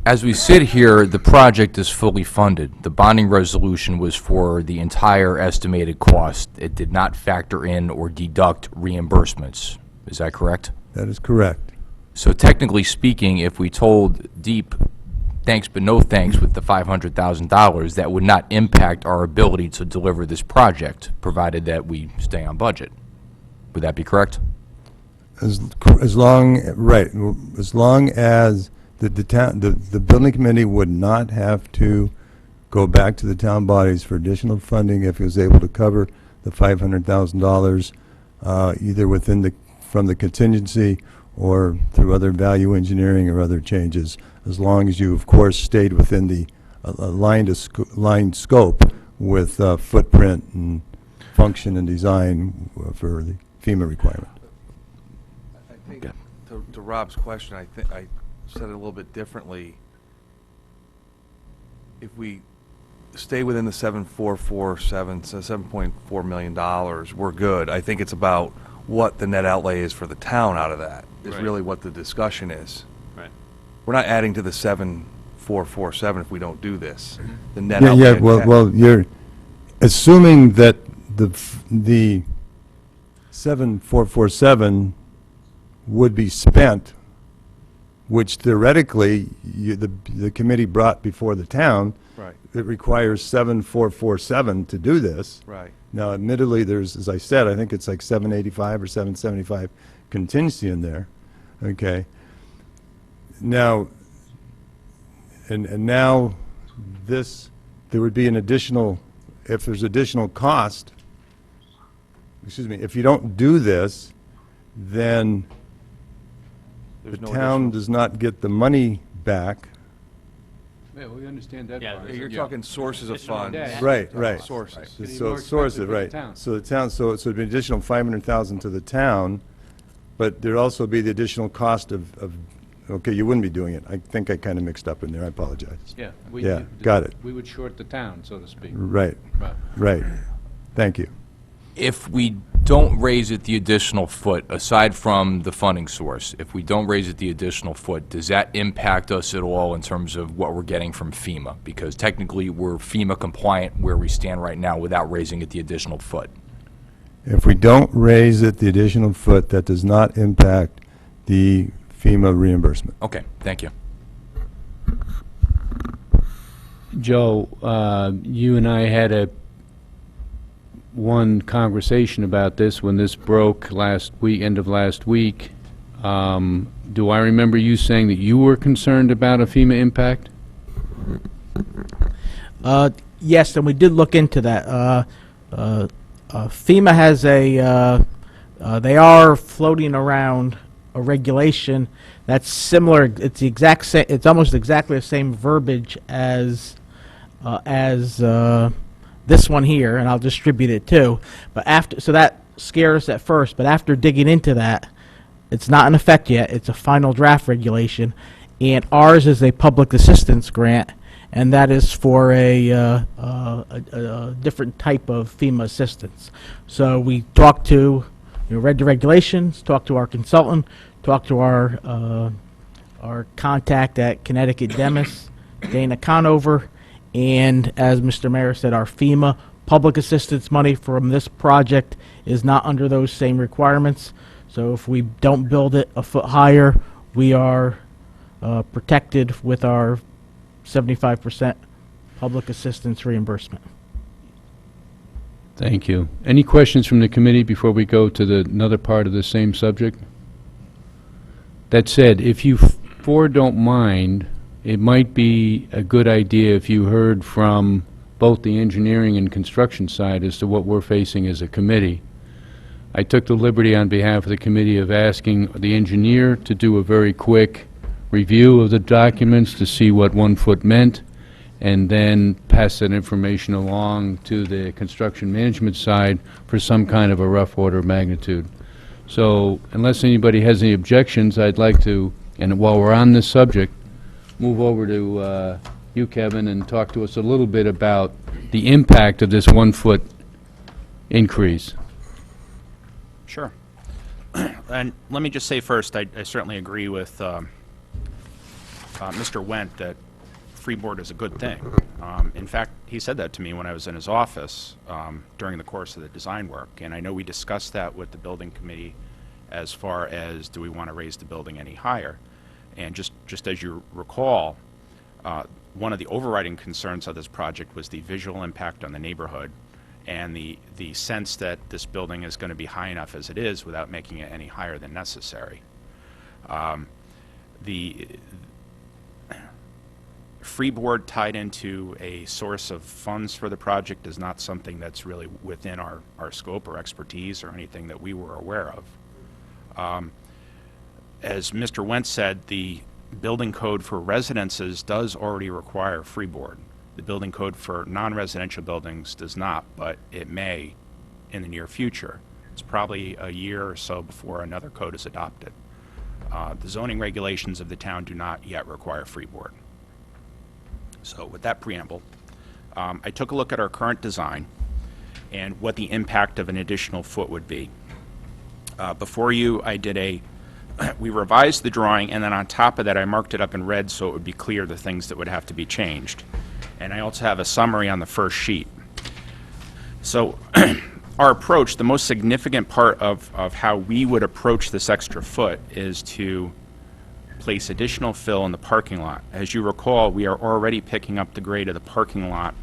As we sit here, the project is fully funded. The bonding resolution was for the entire estimated cost. It did not factor in or deduct reimbursements. Is that correct? That is correct. So technically speaking, if we told Deep thanks but no thanks with the $500,000, that would not impact our ability to deliver this project, provided that we stay on budget. Would that be correct? As long as the building committee would not have to go back to the town bodies for additional funding if it was able to cover the $500,000 either from the contingency or through other value engineering or other changes, as long as you, of course, stayed within the aligned scope with footprint and function and design for the FEMA requirement. To Rob's question, I think I said it a little bit differently. If we stay within the 7,447, so $7.4 million, we're good. I think it's about what the net outlay is for the town out of that, is Right. really what the discussion is. Right. We're not adding to the 7,447 if we don't do this. The net Yeah, outlay. yeah, well, you're assuming that the 7,447 would be spent, which theoretically, the committee brought before the town. Right, It requires 7,447 to do this. right. Now admittedly, there's, as I said, I think it's like 785 or 775 contingency in there, okay? Now, and now this, there would be an additional, if there's additional cost, excuse me, if you don't do this, then the There's no town additional- does not get the money back. Yeah, we understand that Yeah, part. Yeah, you're talking sources of Additional funds. debt. Right. Sources. Getting So more it's sources, expensive for the right. town. So the town, so it'd be an additional 500,000 to the town, but there'd also be the additional cost of, okay, you wouldn't be doing it. I think I kind of mixed up in there, I apologize. Yeah. Yeah, got it. We would short the town, so to speak. Right, Right. right. Thank you. If we don't raise it the additional foot, aside from the funding source, if we don't raise it the additional foot, does that impact us at all in terms of what we're getting from FEMA? Because technically, we're FEMA compliant where we stand right now without raising it the additional foot. If we don't raise it the additional foot, that does not impact the FEMA reimbursement. Okay, thank you. Joe, you and I had one conversation about this when this broke last week, end of last week. Do I remember you saying that you were concerned about a FEMA impact? Yes, and we did look into that. FEMA has they are floating around a regulation that's similar. It's the exact same. It's almost exactly the same verbiage as this one here, and I'll distribute it too. But after, so that scared us at first. But after digging into that, it's not in effect yet. It's a final draft regulation, and ours is a public assistance grant, and that is for a different type of FEMA assistance. So we talked to, read the regulations, talked to our consultant, talked to our contact at Connecticut Demis, Dana Conover, and as Mr. Mayor said, our FEMA public assistance money from this project is not under those same requirements. So if we don't build it a foot higher, we are protected with our 75% public assistance reimbursement. Thank you. Any questions from the committee before we go to another part of the same subject? That said, if you four don't mind, it might be a good idea if you heard from both the engineering and construction side as to what we're facing as a committee. I took the liberty on behalf of the committee of asking the engineer to do a very quick review of the documents to see what 1 foot meant, and then pass that information along to the construction management side for some kind of a rough order of magnitude. So unless anybody has any objections, I'd like to, and while we're on this subject, move over to you, Kevin, and talk to us a little bit about the impact of this 1 foot increase. Sure. And let me just say first, I certainly agree with Mr. Wendt that freeboard is a good thing. In fact, he said that to me when I was in his office during the course of the design work, and I know we discussed that with the building committee as far as do we want to raise the building any higher. And just as you recall, one of the overriding concerns of this project was the visual impact on the neighborhood and the sense that this building is going to be high enough as it is without making it any higher than necessary. The freeboard tied into a source of funds for the project is not something that's really within our scope or expertise or anything that we were aware of. As Mr. Wendt said, the building code for residences does already require freeboard. The building code for non-residential buildings does not, but it may in the near future. It's probably a year or so before another code is adopted. The zoning regulations of the town do not yet require freeboard. So with that preamble, I took a look at our current design and what the impact of an additional foot would be. Before you, I did we revised the drawing, and then on top of that, I marked it up in red so it would be clear the things that would have to be changed. And I also have a summary on the first sheet. So our approach, the most significant part of how we would approach this extra foot is to place additional fill in the parking lot. As you recall, we are already picking up the grade of the parking lot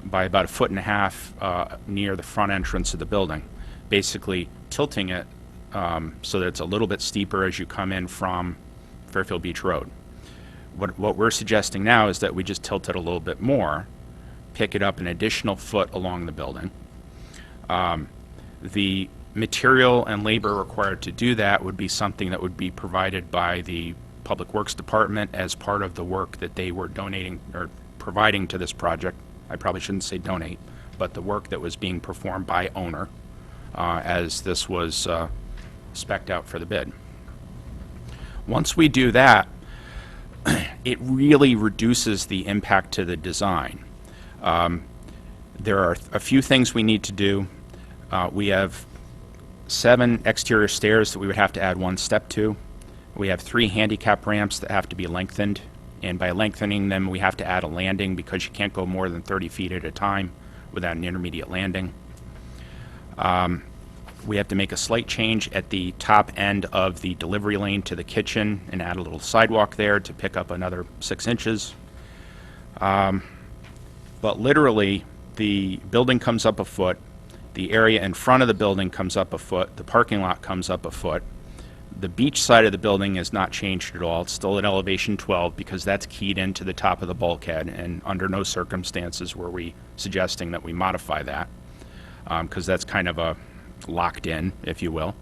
by about 1.5 feet near the front entrance of the building, basically tilting it so that it's a little bit steeper as you come in from Fairfield Beach Road. What we're suggesting now is that we just tilt it a little bit more, pick it up an additional foot along the building. The material and labor required to do that would be something that would be provided by the Public Works Department as part of the work that they were donating or providing to this project. I probably shouldn't say donate, but the work that was being performed by owner as this was spec'd out for the bid. Once we do that, it really reduces the impact to the design. There are a few things we need to do. We have 7 exterior stairs that we would have to add 1 step to. We have 3 handicap ramps that have to be lengthened, and by lengthening them, we have to add a landing because you can't go more than 30 feet at a time without an intermediate landing. We have to make a slight change at the top end of the delivery lane to the kitchen and add a little sidewalk there to pick up another 6 inches. But literally, the building comes up a foot, the area in front of the building comes up a foot, the parking lot comes up a foot. The beach side of the building is not changed at all. It's still at elevation 12 because that's keyed into the top of the bulkhead, and under no circumstances were we suggesting that we modify that because that's kind of a locked in, if you will.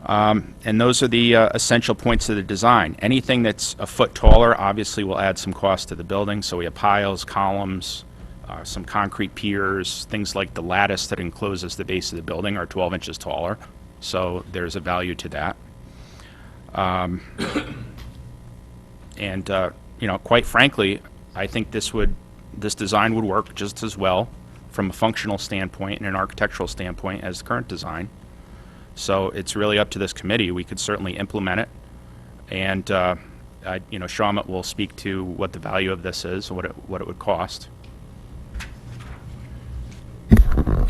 And those are the essential points of the design. Anything that's a foot taller obviously will add some cost to the building, so we have piles, columns, some concrete piers, things like the lattice that encloses the base of the building are 12 inches taller, so there's a value to that. And you know, quite frankly, I think this design would work just as well from a functional standpoint and an architectural standpoint as the current design. So it's really up to this committee. We could certainly implement it, and you know, Shawmut will speak to what the value of this is and what it would cost.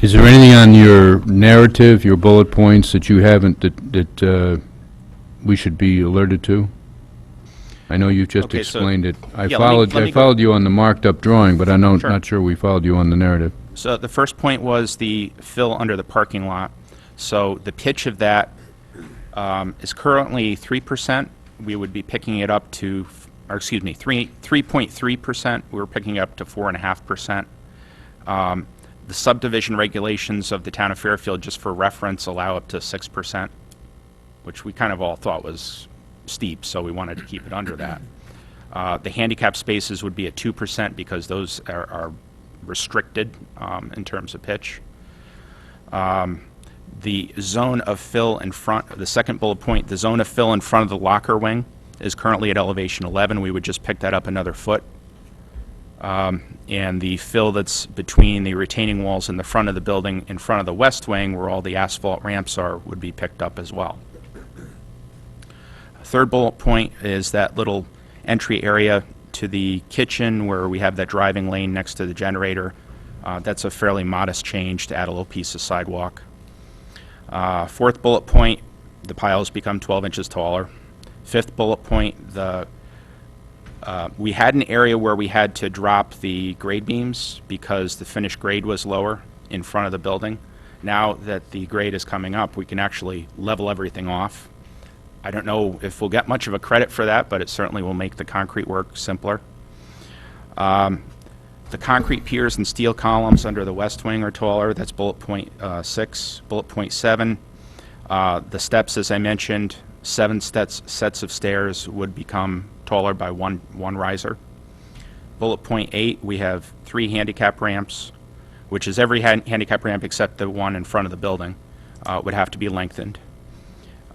Is there anything on your narrative, your bullet points, that you haven't, that we should be alerted to? I know you've just Okay, so- explained it. Yeah, let me I go- followed you on the marked-up drawing, but I'm Sure. not sure we followed you on the narrative. So the first point was the fill under the parking lot. So the pitch of that is currently 3%. We would be picking it up to, or excuse me, 3.3%. We're picking it up to 4.5%. The subdivision regulations of the town of Fairfield, just for reference, allow up to 6%, which we kind of all thought was steep, so we wanted to keep it under that. The handicap spaces would be at 2% because those are restricted in terms of pitch. The zone of fill in front, the second bullet point, the zone of fill in front of the locker wing is currently at elevation 11. We would just pick that up another foot. And the fill that's between the retaining walls in the front of the building, in front of the west wing, where all the asphalt ramps are, would be picked up as well. Third bullet point is that little entry area to the kitchen where we have that driving lane next to the generator. That's a fairly modest change to add a little piece of sidewalk. Fourth bullet point, the piles become 12 inches taller. Fifth bullet point, we had an area where we had to drop the grade beams because the finished grade was lower in front of the building. Now that the grade is coming up, we can actually level everything off. I don't know if we'll get much of a credit for that, but it certainly will make the concrete work simpler. The concrete piers and steel columns under the west wing are taller. That's bullet point 6. Bullet point 7, the steps, as I mentioned, 7 sets of stairs would become taller by one riser. Bullet point 8, we have 3 handicap ramps, which is every handicap ramp except the one in front of the building, would have to be lengthened.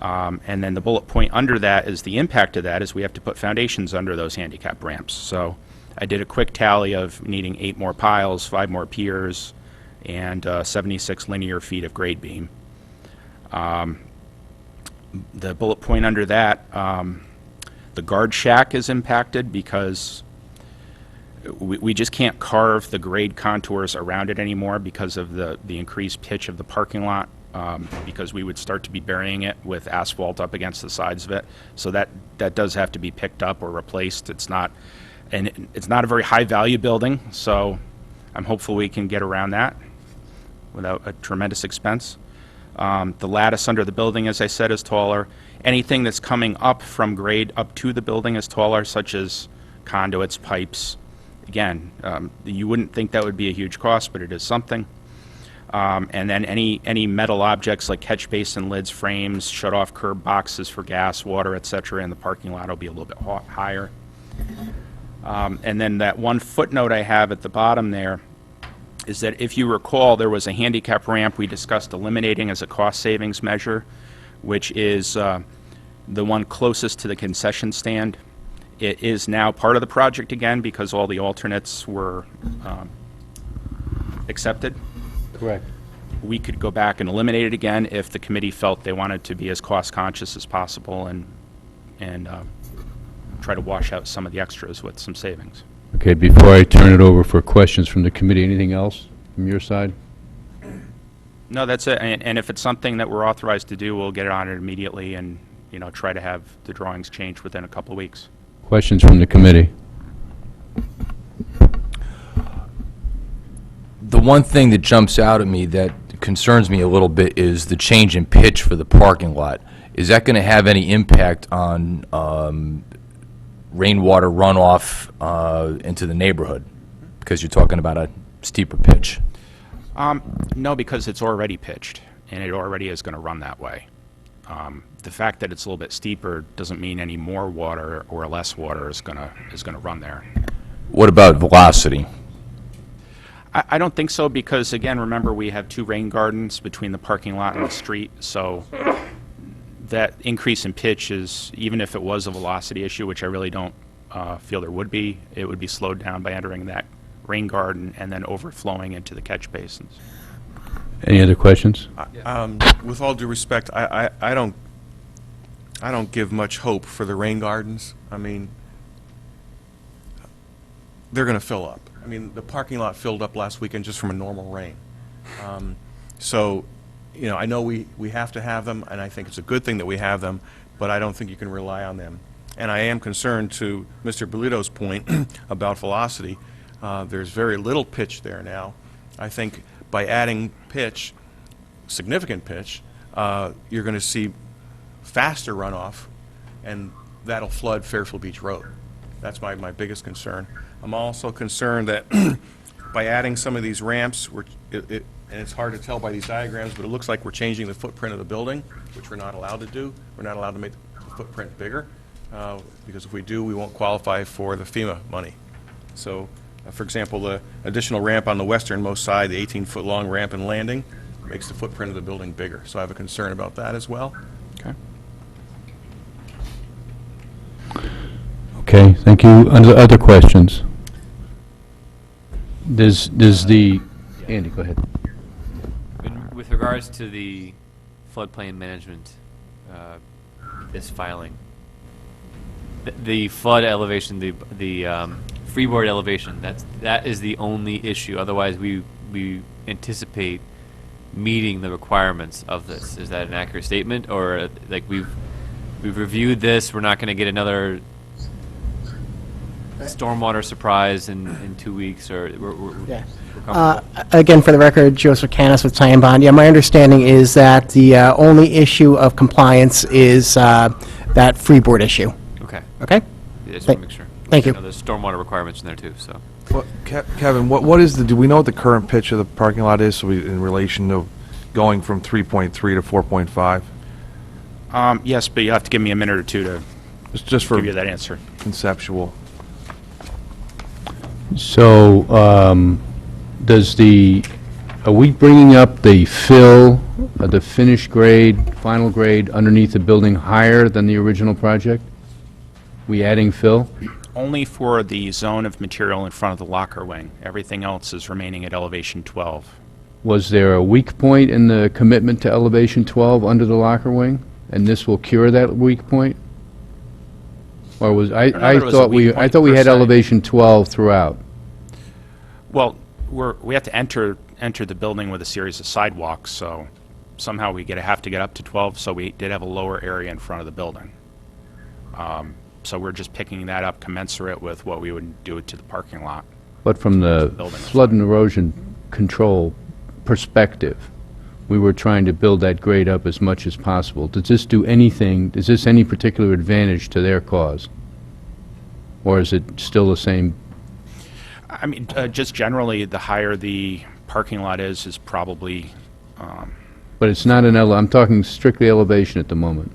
And then the bullet point under that is the impact of that is we have to put foundations under those handicap ramps. So I did a quick tally of needing 8 more piles, 5 more piers, and 76 linear feet of grade beam. The bullet point under that, the guard shack is impacted because we just can't carve the grade contours around it anymore because of the increased pitch of the parking lot, because we would start to be burying it with asphalt up against the sides of it. So that does have to be picked up or replaced. It's not a very high value building, so I'm hopeful we can get around that without a tremendous expense. The lattice under the building, as I said, is taller. Anything that's coming up from grade up to the building is taller, such as conduits, pipes. Again, you wouldn't think that would be a huge cost, but it is something. And then any metal objects like catch basin lids, frames, shut-off curb boxes for gas, water, etc. in the parking lot will be a little bit higher. And then that one footnote I have at the bottom there is that if you recall, there was a handicap ramp we discussed eliminating as a cost savings measure, which is the one closest to the concession stand. It is now part of the project again because all the alternates were accepted. Correct. We could go back and eliminate it again if the committee felt they wanted to be as cost conscious as possible and try to wash out some of the extras with some savings. Okay, before I turn it over for questions from the committee, anything else from your side? No, that's it. And if it's something that we're authorized to do, we'll get it on it immediately and, try to have the drawings changed within a couple of weeks. Questions from the committee? The one thing that jumps out at me that concerns me a little bit is the change in pitch for the parking lot. Is that going to have any impact on rainwater runoff into the neighborhood? Because you're talking about a steeper pitch. No, because it's already pitched, and it already is going to run that way. The fact that it's a little bit steeper doesn't mean any more water or less water is going to run there. What about velocity? I don't think so because, again, remember we have 2 rain gardens between the parking lot and the street, so that increase in pitch is, even if it was a velocity issue, which I really don't feel there would be, it would be slowed down by entering that rain garden and then overflowing into the catch basins. Any other questions? With all due respect, I don't give much hope for the rain gardens. I mean, they're going to fill up. I mean, the parking lot filled up last weekend just from a normal rain. So, I know we have to have them, and I think it's a good thing that we have them, but I don't think you can rely on them. And I am concerned, to Mr. Bolito's point about velocity, there's very little pitch there now. I think by adding pitch, significant pitch, you're going to see faster runoff, and that'll flood Fairfield Beach Road. That's my biggest concern. I'm also concerned that by adding some of these ramps, and it's hard to tell by these diagrams, but it looks like we're changing the footprint of the building, which we're not allowed to do. We're not allowed to make the footprint bigger, because if we do, we won't qualify for the FEMA money. So, for example, the additional ramp on the westernmost side, the 18-foot-long ramp and landing, makes the footprint of the building bigger. So I have a concern about that as well. Okay. Okay, thank you. Other questions? Does the, Andy, go ahead. With regards to the floodplain management, this filing, the flood elevation, the freeboard elevation, that is the only issue. Otherwise, we anticipate meeting the requirements of this. Is that an accurate statement, or like we've reviewed this? We're not going to get another stormwater surprise in 2 weeks, or we're Yeah. comfortable? Again, for the record, Joseph Canis with Time Bond. Yeah, my understanding is that the only issue of compliance is that freeboard issue. Okay. Okay? Yeah, just want to make sure. Thank you. There's stormwater requirements in there too, so. Well, Kevin, what is do we know what the current pitch of the parking lot is, in relation to going from 3.3 to 4.5? Yes, but you have to give me a minute or two to Just for give you that answer. conceptual. So, are we bringing up the fill the finished grade, final grade underneath the building higher than the original project? We adding fill? Only for the zone of material in front of the locker wing. Everything else is remaining at elevation 12. Was there a weak point in the commitment to elevation 12 under the locker wing? And this will cure that weak point? Or was, don't know that it was a weak I point thought we per had se. elevation 12 throughout. Well, we have to enter the building with a series of sidewalks, so somehow we have to get up to 12, so we did have a lower area in front of the building. So we're just picking that up commensurate with what we would do to the parking lot. But from the Building. flood and erosion control perspective, we were trying to build that grade up as much as possible. Does this do anything, is this any particular advantage to their cause? Or is it still the same? I mean, just generally, the higher the parking lot is probably, But it's not I'm talking strictly elevation at the moment.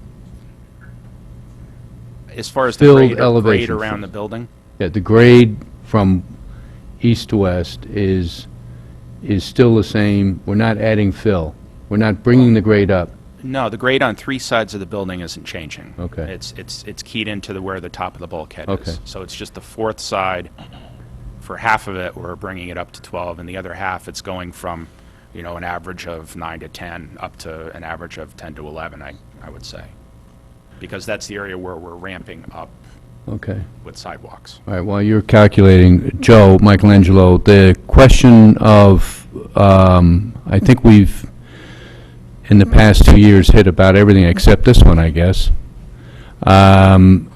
as far as the Filled grade or grade elevation. around the building. Yeah, the grade from east to west is still the same. We're not adding fill. We're not bringing the grade up. No, the grade on 3 sides of the building isn't changing. Okay. It's keyed into where the top of the bulkhead Okay. is. So it's just the 4th side. For half of it, we're bringing it up to 12, and the other half, it's going from, an average of 9 to 10 up to an average of 10 to 11, I would say. Because that's the area where we're ramping up Okay. with sidewalks. All right, while you're calculating, Joe, Michelangelo, the question of, I think we've, in the past 2 years, hit about everything except this one, I guess. Stormwater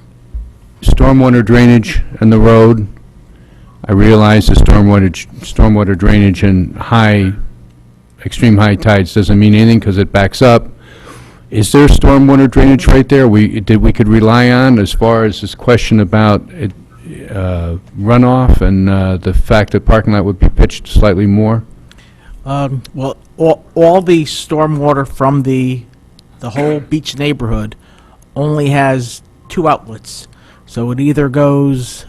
drainage in the road. I realize the stormwater drainage in extreme high tides doesn't mean anything because it backs up. Is there stormwater drainage right there we could rely on as far as this question about runoff and the fact that parking lot would be pitched slightly more? Well, all the stormwater from the whole beach neighborhood only has 2 outlets. So it either goes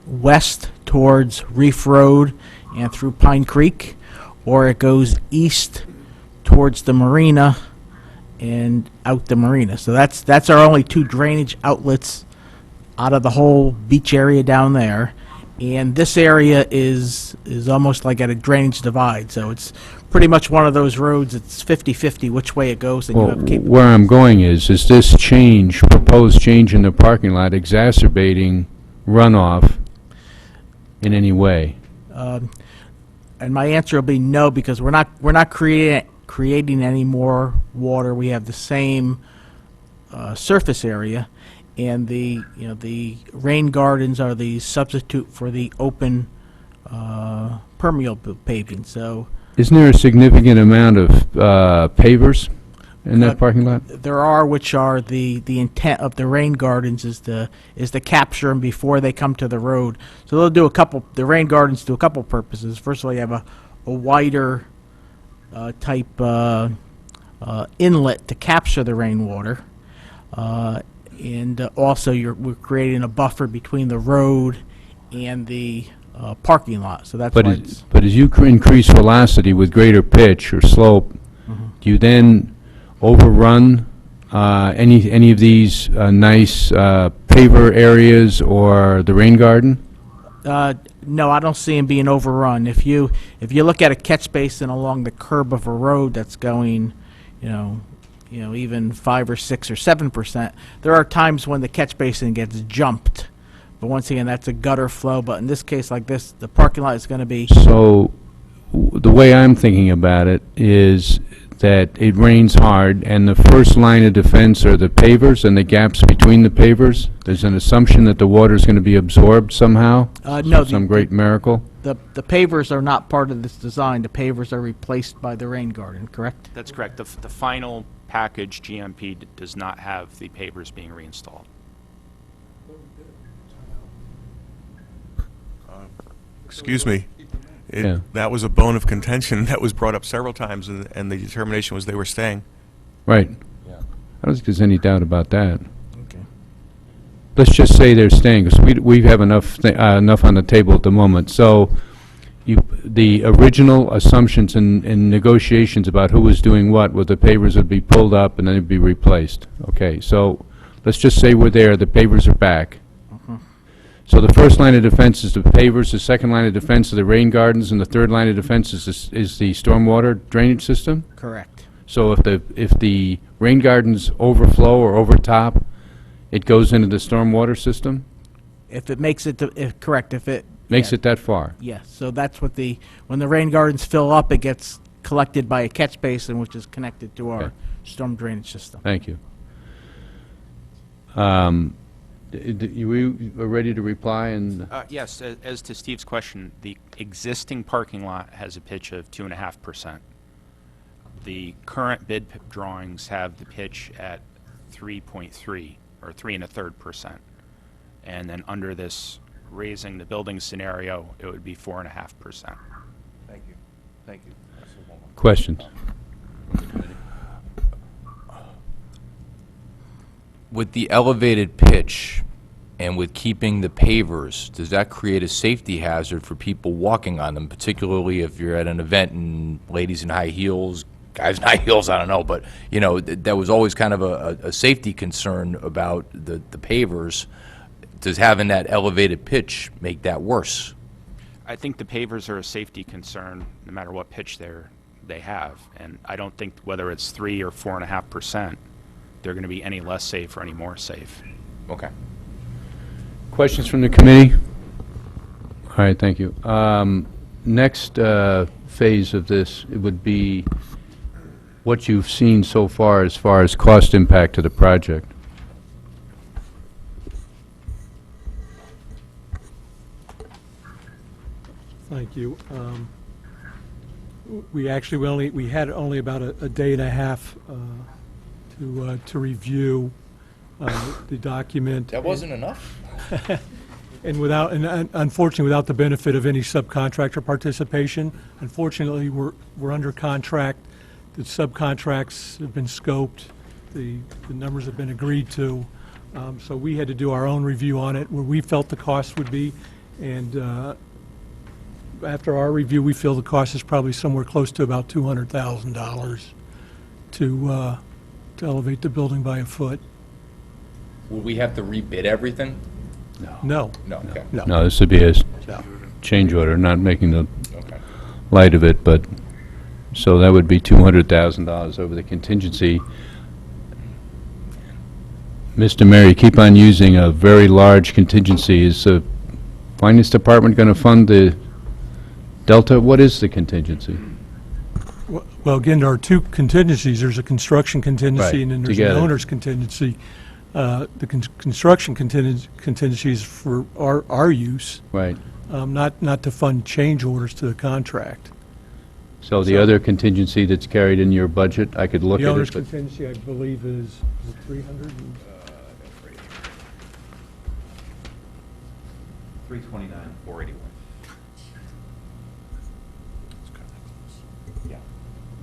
west towards Reef Road and through Pine Creek, or it goes east towards the marina and out the marina. So that's our only 2 drainage outlets out of the whole beach area down there. And this area is almost like at a drainage divide, so it's pretty much one of those roads, it's 50-50 which way it goes, and you Well, have capability. where I'm going is this proposed change in the parking lot exacerbating runoff in any way? And my answer will be no, because we're not creating any more water. We have the same surface area, and the rain gardens are the substitute for the open permeable paving. So Isn't there a significant amount of pavers in that parking lot? there are, which are the intent of the rain gardens is to capture them before they come to the road. So they'll do the rain gardens do a couple purposes. First of all, you have a wider type inlet to capture the rainwater. And also we're creating a buffer between the road and the parking lot. So that's why it's... But as you increase velocity with greater pitch or slope, do you then overrun any of these nice paver areas or the rain garden? No, I don't see them being overrun. If you look at a catch basin along the curb of a road that's going, even 5 or 6 or 7%, there are times when the catch basin gets jumped. But once again, that's a gutter flow. But in this case like this, the parking lot is going to be... So the way I'm thinking about it is that it rains hard, and the first line of defense are the pavers and the gaps between the pavers. There's an assumption that the water is going to be absorbed somehow? No, Some great miracle? The pavers are not part of this design. The pavers are replaced by the rain garden, correct? That's correct. The final package, GMP, does not have the pavers being reinstalled. Excuse me. Yeah. That was a bone of contention that was brought up several times, and the determination was they were staying. Right. I don't think there's any doubt about that. Okay. Let's just say they're staying, because we have enough on the table at the moment. So the original assumptions and negotiations about who was doing what, where the pavers would be pulled up and then it'd be replaced. Okay, so let's just say we're there, the pavers are back. So the first line of defense is the pavers, the second line of defense is the rain gardens, and the third line of defense is the stormwater drainage system? Correct. So if the rain gardens overflow or overtop, it goes into the stormwater system? If it makes it, correct, if it. Makes yeah. it that far? Yes, so that's what when the rain gardens fill up, it gets collected by a catch basin, which is connected to our Okay. storm drainage system. Thank you. You are ready to reply and? Yes, as to Steve's question, the existing parking lot has a pitch of 2.5%. The current bid drawings have the pitch at 3.3 or 3.33%. And then under this raising the building scenario, it would be 4.5%. Thank you. Thank you. Questions? With the elevated pitch and with keeping the pavers, does that create a safety hazard for people walking on them, particularly if you're at an event and ladies in high heels, guys in high heels, I don't know, but, you know, that was always kind of a safety concern about the pavers. Does having that elevated pitch make that worse? I think the pavers are a safety concern no matter what pitch they have. And I don't think whether it's 3 or 4.5%, they're going to be any less safe or any more safe. Okay. Questions from the committee? All right, thank you. Next phase of this, it would be what you've seen so far as cost impact to the project. Thank you. We had only about a day and a half to review the document. That wasn't enough? And unfortunately, without the benefit of any subcontractor participation. Unfortunately, we're under contract. The subcontracts have been scoped. The numbers have been agreed to. So we had to do our own review on it, where we felt the cost would be. And after our review, we feel the cost is probably somewhere close to about $200,000 to elevate the building by a foot. Will we have to rebid everything? No. No, okay. No, this would be a No. change order, not making the Okay. light of it, but, so that would be $200,000 over the contingency. Mr. Mayor, you keep on using a very large contingency. Is the Finance Department going to fund the delta? What is the contingency? Well, again, there are two contingencies. There's a construction contingency, Right, and then there's together. an owner's contingency. The construction contingency is for our use, Right. not to fund change orders to the contract. So the other contingency that's carried in your budget, I could look The at owner's it, but contingency, I believe, is 300. 329, 481.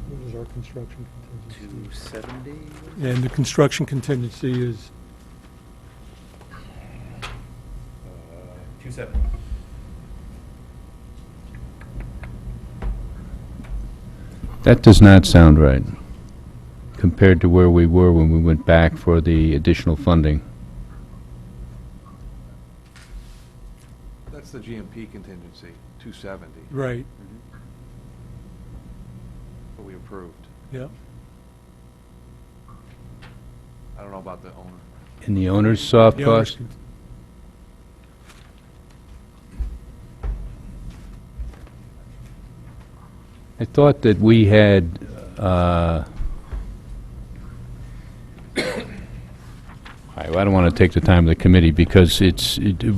What is our construction contingency? 270? And the construction contingency is 270. that does not sound right compared to where we were when we went back for the additional funding. That's the GMP contingency, 270, right. that we approved. Yep. I don't know about the owner. And the owner's soft The owner's cost? con- I thought that we had, I don't want to take the time of the committee because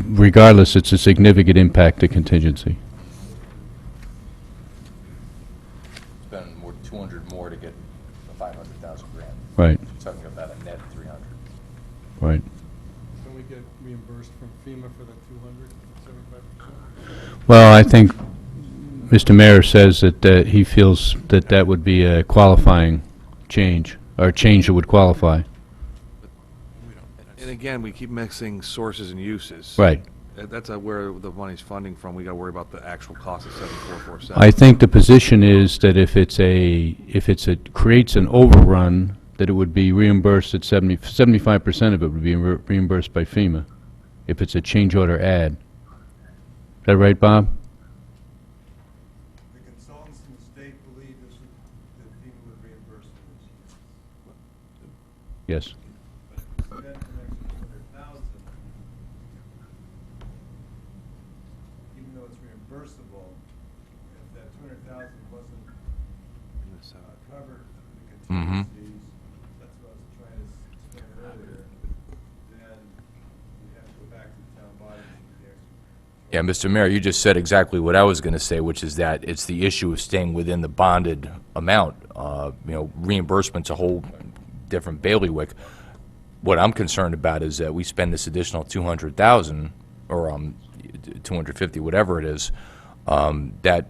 regardless, it's a significant impact to contingency. Spend more, 200 more to get the 500,000 grant. Right, You're talking about a net 300. right. Can we get reimbursed from FEMA for the 275%? Well, I think Mr. Mayor says that he feels that that would be a qualifying change, or a change that would qualify. And again, we keep mixing sources and uses. Right. That's where the money's funding from. We got to worry about the actual cost of 7447. I think the position is that if creates an overrun, that it would be reimbursed at 75% of it would be reimbursed by FEMA, if it's a change order add. Is that right, Bob? The consultants in the state believe that FEMA would reimburse Yes. even though it's reimbursable, if that 200,000 wasn't covered the contingencies, that's what I was trying to explain earlier, then we have to go back to the town body and do the extra. Yeah, Mr. Mayor, you just said exactly what I was going to say, which is that it's the issue of staying within the bonded amount. Reimbursement's a whole different bailiwick. What I'm concerned about is that we spend this additional 200,000 or 250, whatever it is, that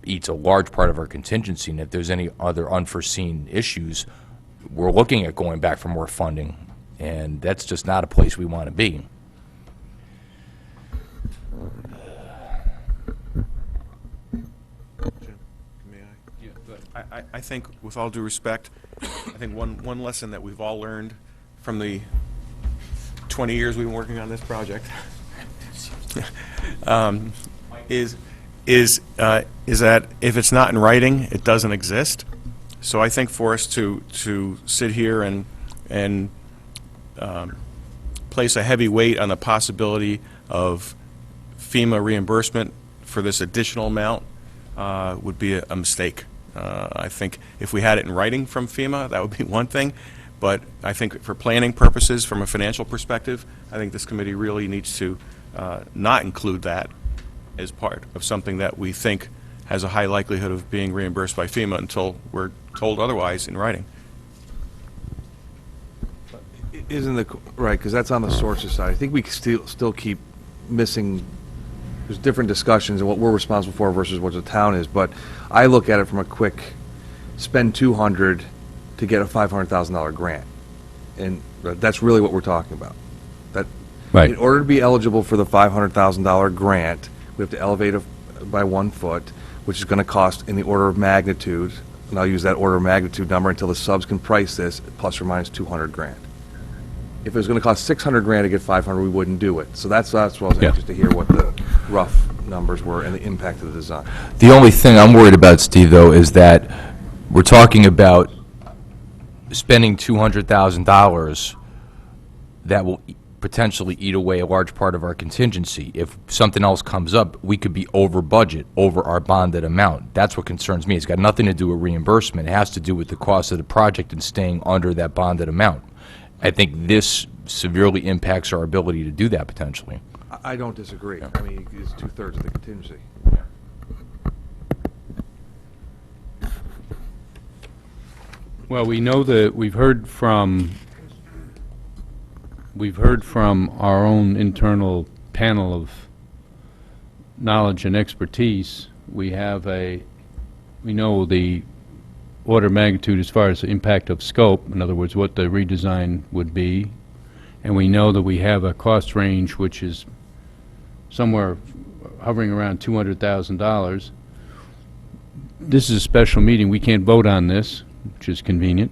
eats a large part of our contingency. And if there's any other unforeseen issues, we're looking at going back for more funding, and that's just not a place we want to be. Jim, may I? Yeah, go ahead. I think, with all due respect, I think one lesson that we've all learned from the 20 years we've been working on this project is that if it's not in writing, it doesn't exist. So I think for us to sit here and place a heavy weight on the possibility of FEMA reimbursement for this additional amount would be a mistake. I think if we had it in writing from FEMA, that would be one thing. But I think for planning purposes, from a financial perspective, I think this committee really needs to not include that as part of something that we think has a high likelihood of being reimbursed by FEMA until we're told otherwise in writing. Isn't the, right, because that's on the sources side. I think we still keep missing, there's different discussions and what we're responsible for versus what the town is, but I look at it from a quick spend 200 to get a $500,000 grant. And that's really what we're talking about. That, Right. in order to be eligible for the $500,000 grant, we have to elevate it by 1 foot, which is going to cost in the order of magnitude, and I'll use that order of magnitude number until the subs can price this, plus or minus 200 grand. If it was going to cost 600 grand to get 500, we wouldn't do it. So that's why I was Yeah. anxious to hear what the rough numbers were and the impact of the design. The only thing I'm worried about, Steve, though, is that we're talking about spending $200,000 that will potentially eat away a large part of our contingency. If something else comes up, we could be over budget, over our bonded amount. That's what concerns me. It's got nothing to do with reimbursement. It has to do with the cost of the project and staying under that bonded amount. I think this severely impacts our ability to do that potentially. I don't disagree. I mean, it's 2/3 of the contingency. Well, we know that we've heard from our own internal panel of knowledge and expertise. We know the order of magnitude as far as the impact of scope, in other words, what the redesign would be. And we know that we have a cost range which is somewhere hovering around $200,000. This is a special meeting. We can't vote on this, which is convenient.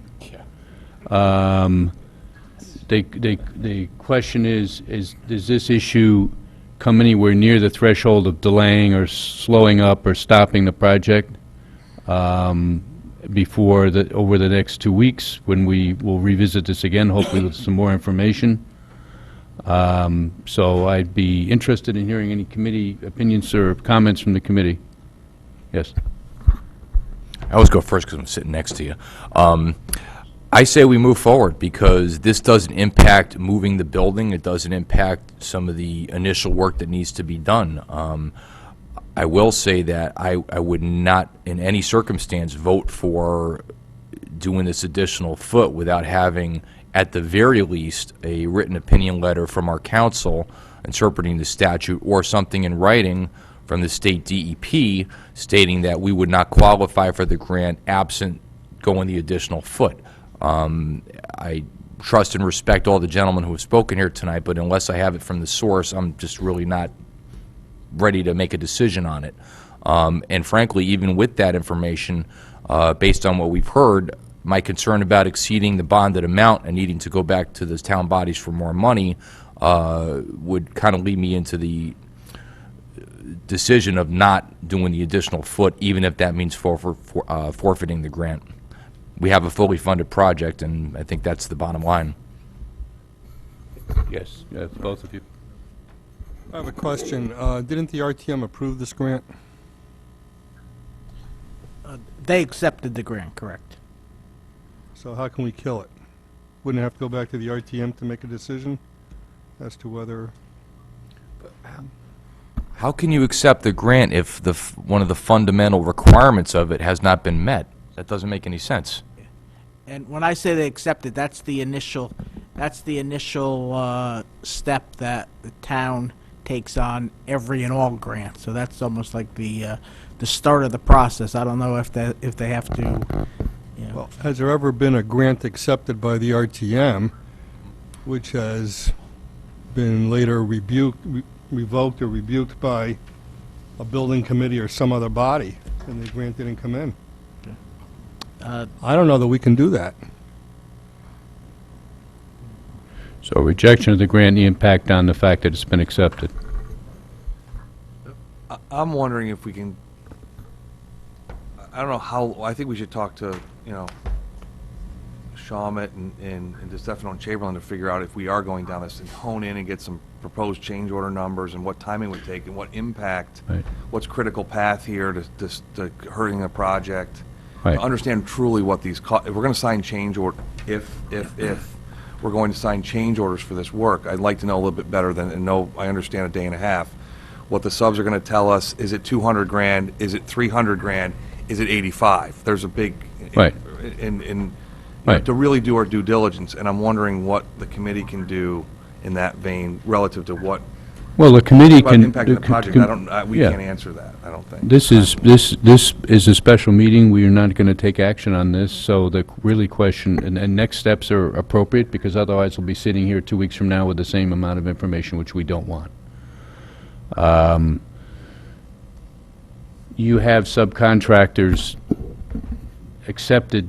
The question is, does this issue come anywhere near the threshold of delaying or slowing up or stopping the project over the next 2 weeks, when we will revisit this again, hopefully with some more information? So I'd be interested in hearing any committee opinions or comments from the committee. Yes. I always go first because I'm sitting next to you. I say we move forward because this doesn't impact moving the building. It doesn't impact some of the initial work that needs to be done. I will say that I would not, in any circumstance, vote for doing this additional foot without having, at the very least, a written opinion letter from our council interpreting the statute or something in writing from the state DEP stating that we would not qualify for the grant absent going the additional foot. trust and respect all the gentlemen who have spoken here tonight, but unless I have it from the source, I'm just really not ready to make a decision on it. And frankly, even with that information, based on what we've heard, my concern about exceeding the bonded amount and needing to go back to the town bodies for more money would kind of lead me into the decision of not doing the additional foot, even if that means forfeiting the grant. We have a fully funded project, and I think that's the bottom line. Yes, both of you. I have a question. Didn't the RTM approve this grant? They accepted the grant, correct? So how can we kill it? Wouldn't it have to go back to the RTM to make a decision as to whether... How can you accept the grant if one of the fundamental requirements of it has not been met? That doesn't make any sense. And when I say they accepted, that's the initial step that the town takes on every and all grants. So that's almost like the start of the process. I don't know if they have to. You know. Well, has there ever been a grant accepted by the RTM which has been later revoked or rebuked by a building committee or some other body, and the grant didn't come in? I don't know that we can do that. So rejection of the grant, the impact on the fact that it's been accepted. I'm wondering if we can, I don't know how, I think we should talk to, Shawmut and DeStefano and Chamberlain to figure out if we are going down this and hone in and get some proposed change order numbers and what timing would take and what impact, Right. what's critical path here to hurting the project. Right. To understand truly what these, if we're going to sign change order, if we're going to sign change orders for this work, I'd like to know a little bit better than, and know, I understand a day and a half, what the subs are going to tell us. Is it 200 grand? Is it 300 grand? Is it 85? There's a big, Right. Right. to really do our due diligence, and I'm wondering what the committee can do in that vein relative to what, Well, the committee about can... impact of the project. We yeah. can't answer that, I don't think. This is a special meeting. We are not going to take action on this, so the really question, and next steps are appropriate, because otherwise we'll be sitting here 2 weeks from now with the same amount of information, which we don't want. You have subcontractors, accepted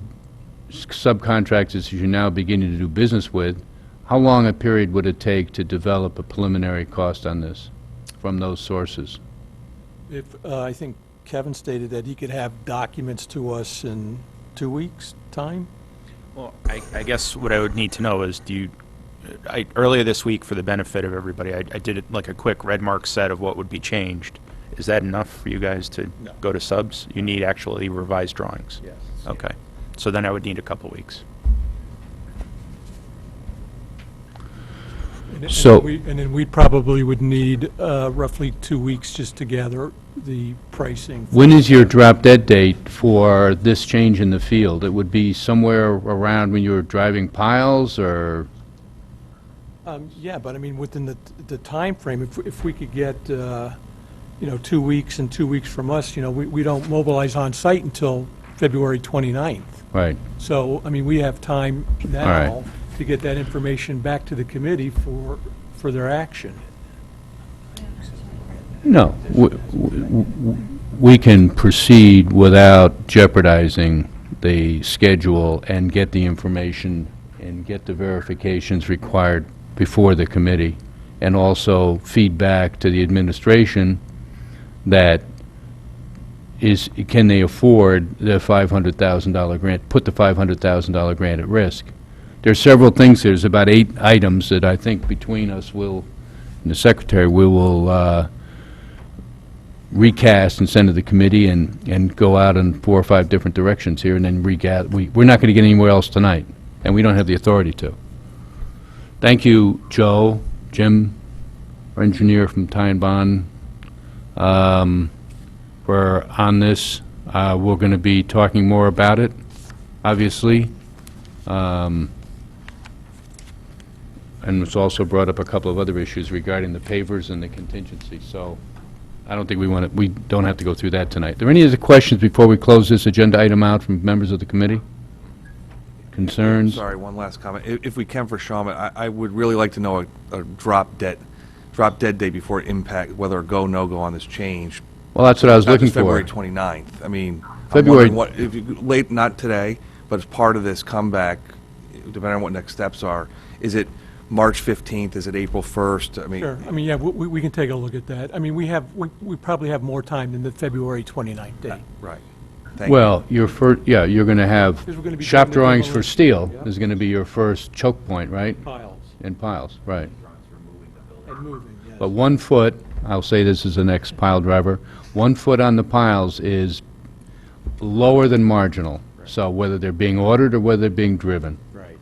subcontractors you're now beginning to do business with. How long a period would it take to develop a preliminary cost on this from those sources? If, I think Kevin stated that he could have documents to us in 2 weeks' time. Well, I guess what I would need to know is, earlier this week, for the benefit of everybody, I did it like a quick red mark set of what would be changed. Is that enough for you guys to go to subs? You need actually revised drawings? Yes. Okay. So then I would need a couple weeks. And then we probably would need roughly 2 weeks just to gather the pricing. When is your drop dead date for this change in the field? It would be somewhere around when you were driving piles, or? Yeah, but I mean, within the time frame, if we could get, 2 weeks and 2 weeks from us, we don't mobilize on site until February 29th. Right. So, I mean, we have time now right. to get that information back to the committee for their action. No. We can proceed without jeopardizing the schedule and get the information and get the verifications required before the committee, and also feedback to the administration that can they afford the $500,000 grant, put the $500,000 grant at risk. There are several things. There's about 8 items that I think between us and the secretary, we will recast and send to the committee and go out in 4 or 5 different directions here, and then regather. We're not going to get anywhere else tonight, and we don't have the authority to. Thank you, Joe, Jim, our engineer from Ty and Bond, for on this. We're going to be talking more about it, obviously. And it's also brought up a couple of other issues regarding the pavers and the contingency. So I don't think we don't have to go through that tonight. Are there any other questions before we close this agenda item out from members of the committee? concerns? Sorry, one last comment. If we can for Shawmut, I would really like to know a drop dead date before it impact, whether a go, no-go on this change. Well, that's what I was Not looking just for. February 29th. I mean, I'm February- wondering what, if you, late, not today, but as part of this comeback, depending on what next steps are, is it March 15th, is it April 1st? I mean, Sure, I mean, yeah, we can take a look at that. I mean, we probably have more time than the February 29th date. right. Thank you. Well, your first, yeah, you're going to have Because we're gonna be shop doing the drawings for demolition, steel yeah. is going to be your first choke point, right? Piles In piles, right. and moving, yes. But 1 foot, I'll say this as the next pile driver, 1 foot on the piles is lower than marginal. So whether they're being ordered or whether they're being driven. Right.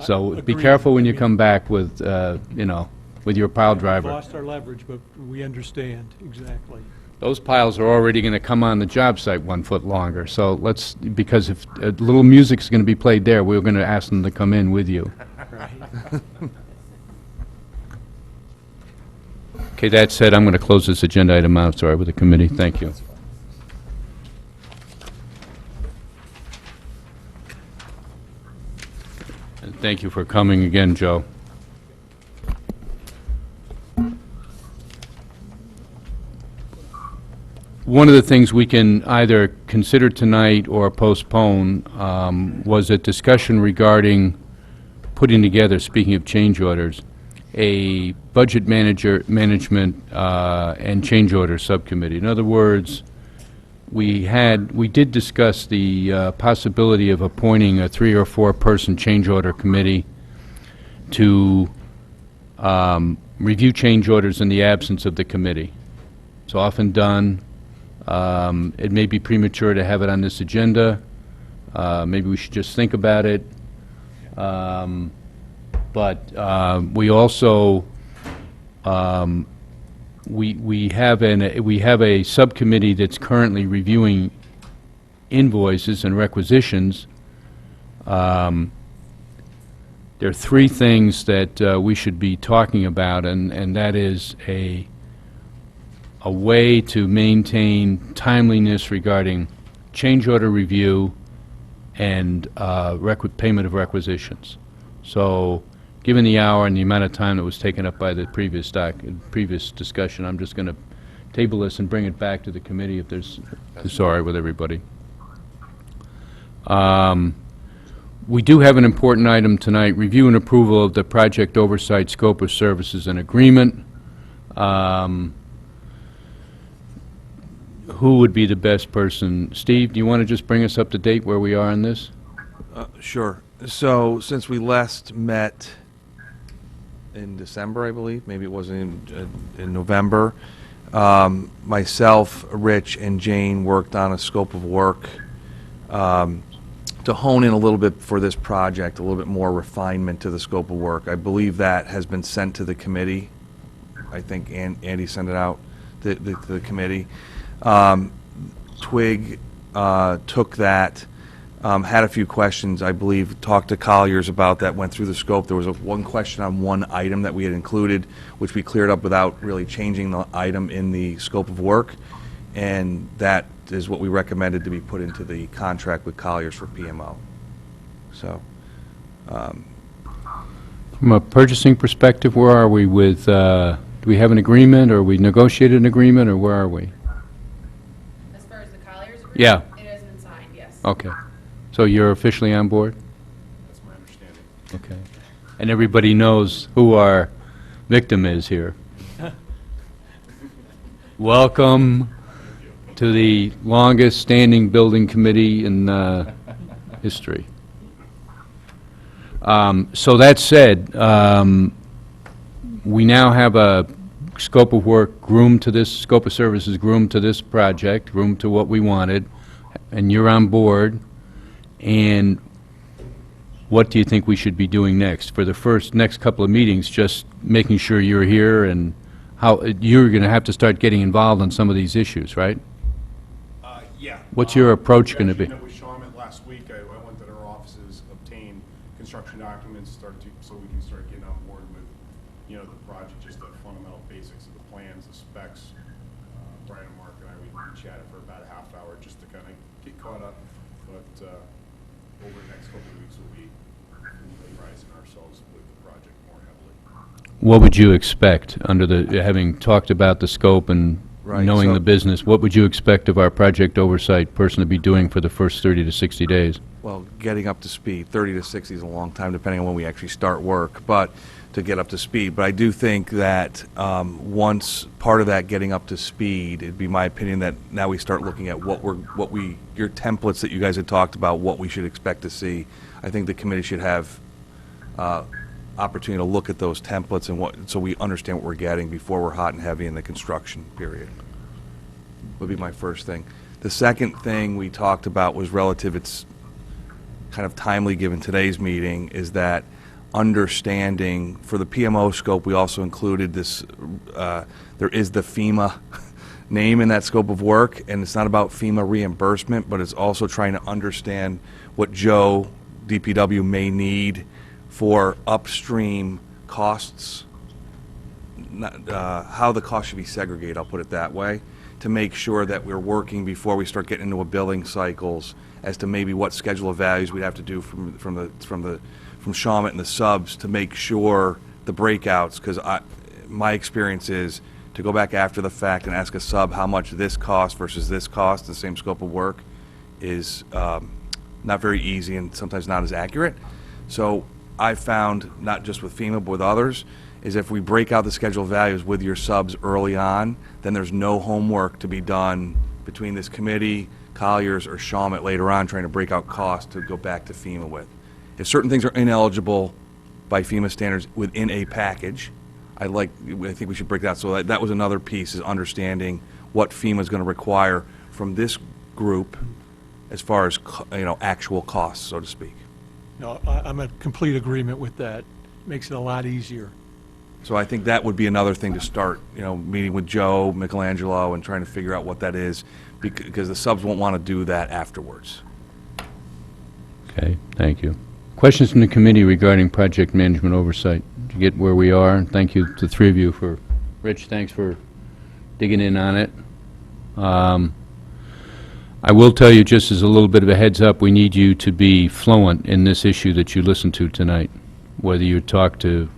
So be Agreed. careful when I you mean- come back with, with your pile We've driver. lost our leverage, but we understand, exactly. Those piles are already going to come on the job site 1 foot longer. So let's, because if a little music's going to be played there, we're going to ask them to come in with you. Right. Okay, that said, I'm going to close this agenda item out, sorry, with the committee. Thank you. And thank you for coming again, Joe. One of the things we can either consider tonight or postpone was a discussion regarding putting together, speaking of change orders, a budget management and change order subcommittee. In other words, we did discuss the possibility of appointing a 3 or 4 person change order committee to review change orders in the absence of the committee. It's often done. It may be premature to have it on this agenda. Maybe we should just think about it. But we also, we have a subcommittee that's currently reviewing invoices and requisitions. There are 3 things that we should be talking about, and that is a way to maintain timeliness regarding change order review and payment of requisitions. So, given the hour and the amount of time that was taken up by the previous discussion, I'm just going to table this and bring it back to the committee if there's, sorry with everybody. We do have an important item tonight, review and approval of the project oversight scope of services and agreement. Who would be the best person? Steve, do you want to just bring us up to date where we are on this? Sure. So, since we last met in December, I believe, maybe it wasn't in November, myself, Rich, and Jane worked on a scope of work to hone in a little bit for this project, a little bit more refinement to the scope of work. I believe that has been sent to the committee. I think Andy sent it out to the committee. Twig took that, had a few questions, I believe, talked to Colliers about that, went through the scope. There was one question on one item that we had included, which we cleared up without really changing the item in the scope of work, and that is what we recommended to be put into the contract with Colliers for PMO. So, From a purchasing perspective, where are we with, do we have an agreement, or we negotiated an agreement, or where are we? As far as the Colliers agreement? Yeah. It has been signed, yes. Okay. So you're officially on board? That's my understanding. Okay. And everybody knows who our victim is here. Welcome to the longest-standing building committee in history. So that said, we now have a scope of work groomed to this, scope of services groomed to this project, groomed to what we wanted, and you're on board. And what do you think we should be doing next? For the next couple of meetings, just making sure you're here, and how, you're going to have to start getting involved in some of these issues, right? Yeah. What's your approach gonna be? I met with Shawmut last week. I went to their offices, obtained construction documents, so we can start getting on board with, the project, just the fundamental basics of the plans, the specs. Brian and Mark and I, we chatted for about a half hour just to kind of get caught up. But, over the next couple of weeks, we'll be familiarizing ourselves with the project more heavily. What would you expect under the, having talked about the scope and Right, knowing so- the business, what would you expect of our project oversight person to be doing for the first 30 to 60 days? Well, getting up to speed, 30 to 60 is a long time, depending on when we actually start work, but to get up to speed. But I do think that once part of that getting up to speed, it'd be my opinion that now we start looking at your templates that you guys had talked about, what we should expect to see. I think the committee should have opportunity to look at those templates and so we understand what we're getting before we're hot and heavy in the construction period. Would be my first thing. The second thing we talked about was relative, it's kind of timely given today's meeting, is that understanding, for the PMO scope, we also included this, there is the FEMA name in that scope of work, and it's not about FEMA reimbursement, but it's also trying to understand what Joe, DPW, may need for upstream costs, how the cost should be segregated, I'll put it that way, to make sure that we're working before we start getting into a billing cycles as to maybe what schedule of values we'd have to do from Shawmut and the subs to make sure the breakouts, because my experience is to go back after the fact and ask a sub how much this cost versus this cost, the same scope of work, is not very easy and sometimes not as accurate. So I found, not just with FEMA, but with others, is if we break out the schedule of values with your subs early on, then there's no homework to be done between this committee, Colliers, or Shawmut later on trying to break out costs to go back to FEMA with. If certain things are ineligible by FEMA standards within a package, I think we should break that out. So that was another piece, is understanding what FEMA is going to require from this group as far as actual costs, so to speak. No, I'm in complete agreement with that. Makes it a lot easier. So I think that would be another thing to start, meeting with Joe, Michelangelo, and trying to figure out what that is, because the subs won't want to do that afterwards. Okay, thank you. Questions from the committee regarding project management oversight? To get where we are, thank you to the three of you for, Rich, thanks for digging in on it. I will tell you, just as a little bit of a heads up, we need you to be fluent in this issue that you listened to tonight, whether you talk to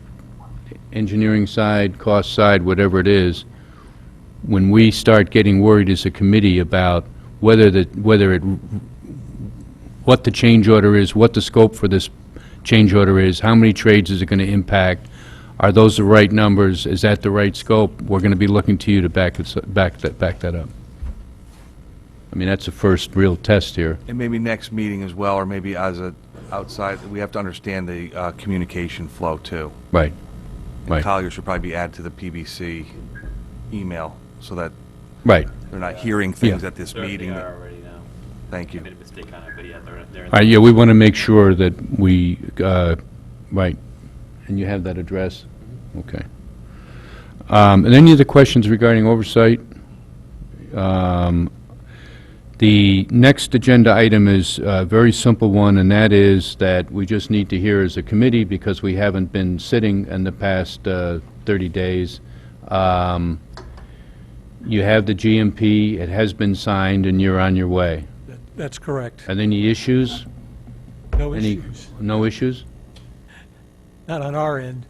engineering side, cost side, whatever it is. When we start getting worried as a committee about what the change order is, what the scope for this change order is, how many trades is it going to impact, are those the right numbers, is that the right scope, we're going to be looking to you to back that up. I mean, that's the first real test here. And maybe next meeting as well, or maybe as a outside, we have to understand the communication flow too. Right, And right. Collier should probably be added to the PBC email so that Right. they're not hearing things Yeah. at this They meeting. are already now. Thank you. I made a mistake on it, but yeah, they're in. Yeah, we want to make sure that we, right, and you have that address? Okay. And any other questions regarding oversight? The next agenda item is a very simple one, and that is that we just need to hear as a committee, because we haven't been sitting in the past 30 days. You have the GMP, it has been signed, and you're on your way. That's correct. Are there any issues? No Any- issues. No issues? Not on our end.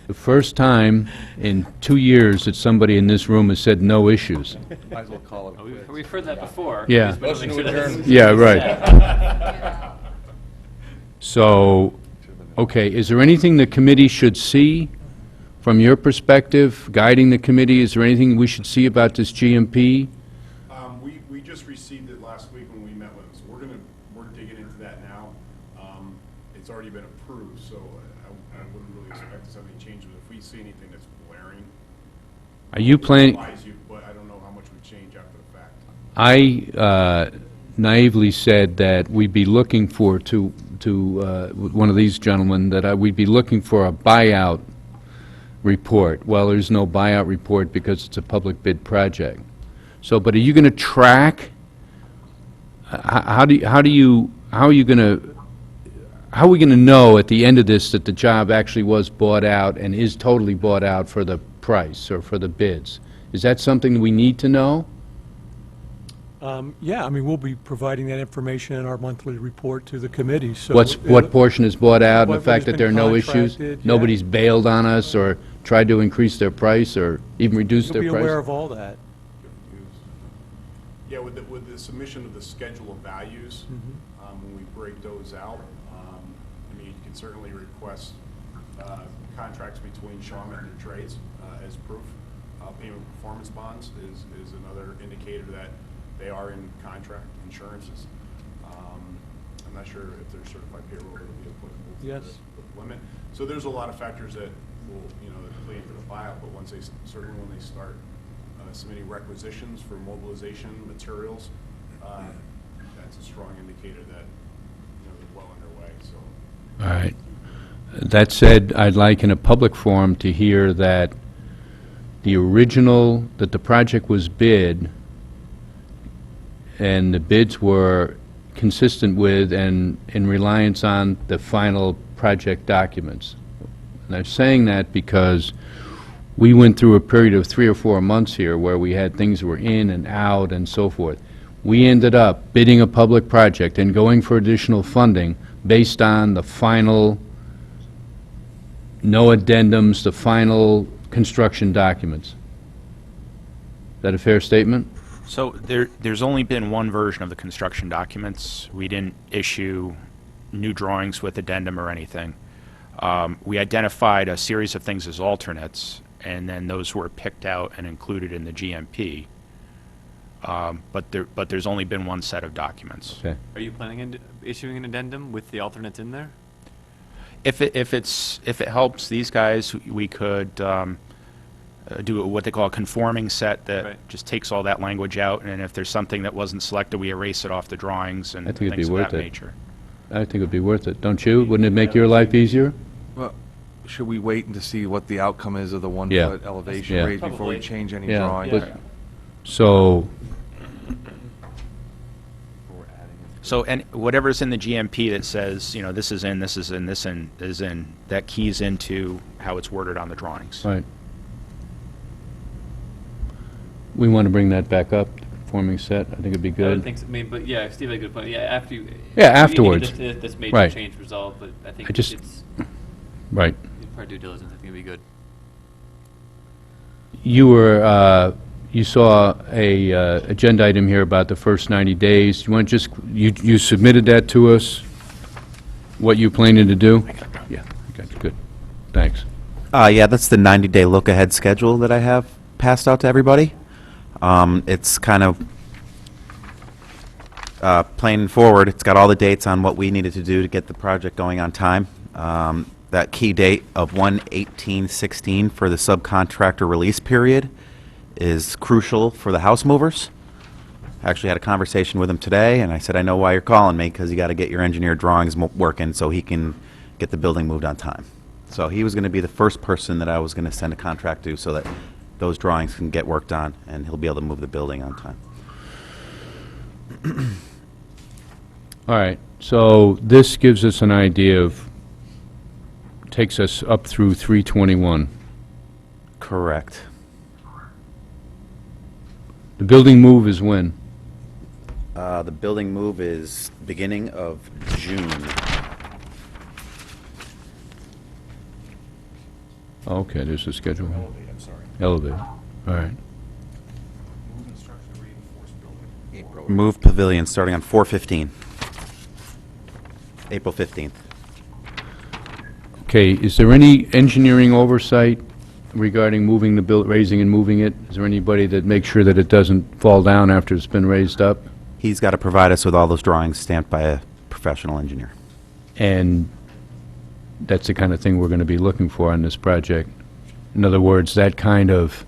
The first time in 2 years that somebody in this room has said no issues. Might as well call it. We've heard that before. Yeah. Just wanna make sure that doesn't- Yeah, right. So, okay, is there anything the committee should see from your perspective, guiding the committee? Is there anything we should see about this GMP? We just received it last week when we met with them, so we're digging into that now. It's already been approved, so I wouldn't really expect to have any changes. If we see anything that's glaring, Are you planning? advise you, but I don't know how much would change after the fact. I naively said that we'd be looking for, to one of these gentlemen, that we'd be looking for a buyout report. Well, there's no buyout report because it's a public bid project. So, but are you going to track? How are we going to know at the end of this that the job actually was bought out and is totally bought out for the price or for the bids? Is that something we need to know? Yeah, I mean, we'll be providing that information in our monthly report to the committee, so. What portion is bought out, and the What fact has that there are been no issues? contracted, yeah. Nobody's bailed on us or tried to increase their price or even reduce You'll their be price? aware of all that. Yeah, with the submission of the schedule of values, when we break those out, I mean, you can certainly request contracts between Shawmut and their trades as proof. Payment performance bonds is another indicator that they are in contract. Insurances. I'm not sure if they're certified payroll, it'll be applicable to Yes. the limit. So there's a lot of factors that will, that play into the file, but once certainly when they start submitting requisitions for mobilization materials, that's a strong indicator that, they're well underway, so. All right. That said, I'd like in a public forum to hear that that the project was bid, and the bids were consistent with and in reliance on the final project documents. And I'm saying that because we went through a period of 3 or 4 months here where we had things that were in and out and so forth. We ended up bidding a public project and going for additional funding based on the final, no addendums, the final construction documents. Is that a fair statement? So there's only been one version of the construction documents. We didn't issue new drawings with addendum or anything. We identified a series of things as alternates, and then those were picked out and included in the GMP. But there's only been one set of documents. Okay. Are you planning on issuing an addendum with the alternates in there? If it helps these guys, we could do what they call a conforming set that Right. just takes all that language out, and if there's something that wasn't selected, we erase it off the drawings and I think it'd be things of worth that it. nature. I think it'd be worth it, don't you? Wouldn't it make your life easier? Well, should we wait to see what the outcome is of the 1 Yeah. foot elevation Yeah. raise before we Probably. change any Yeah, drawings? but- So, So, and whatever's in the GMP that says, this is in, this is in, is in, that keys into how it's worded on the drawings. right. We want to bring that back up, the conforming set. I think it'd be I good. would think so. I mean, but yeah, Steve had a good point. Yeah, after you. Yeah, you need afterwards. This major Right. change resolved, but I think I just- it's Right. part of due diligence. I think it'd be good. You saw a agenda item here about the first 90 days. You want to just, you submitted that to us, what you planning to do? Yeah, okay, good. Thanks. Yeah, that's the 90-day look-ahead schedule that I have passed out to everybody. It's kind of planning forward. It's got all the dates on what we needed to do to get the project going on time. That key date of 1/18/16 for the subcontractor release period is crucial for the house movers. I actually had a conversation with him today, and I said, I know why you're calling me, because you got to get your engineer drawings working so he can get the building moved on time. So he was going to be the first person that I was going to send a contract to so that those drawings can get worked on, and he'll be able to move the building on time. All right, so this gives us an idea of, takes us up through 3/21. Correct. The building move is when? The building move is beginning of June. Okay, there's a schedule. Elevate, I'm sorry. Elevate, all right. Move and structure reinforced building. April. Move pavilion starting on 4/15. April 15th. Okay, is there any engineering oversight regarding moving the raising and moving it? Is there anybody that makes sure that it doesn't fall down after it's been raised up? He's got to provide us with all those drawings stamped by a professional engineer. And that's the kind of thing we're going to be looking for on this project. In other words, that kind of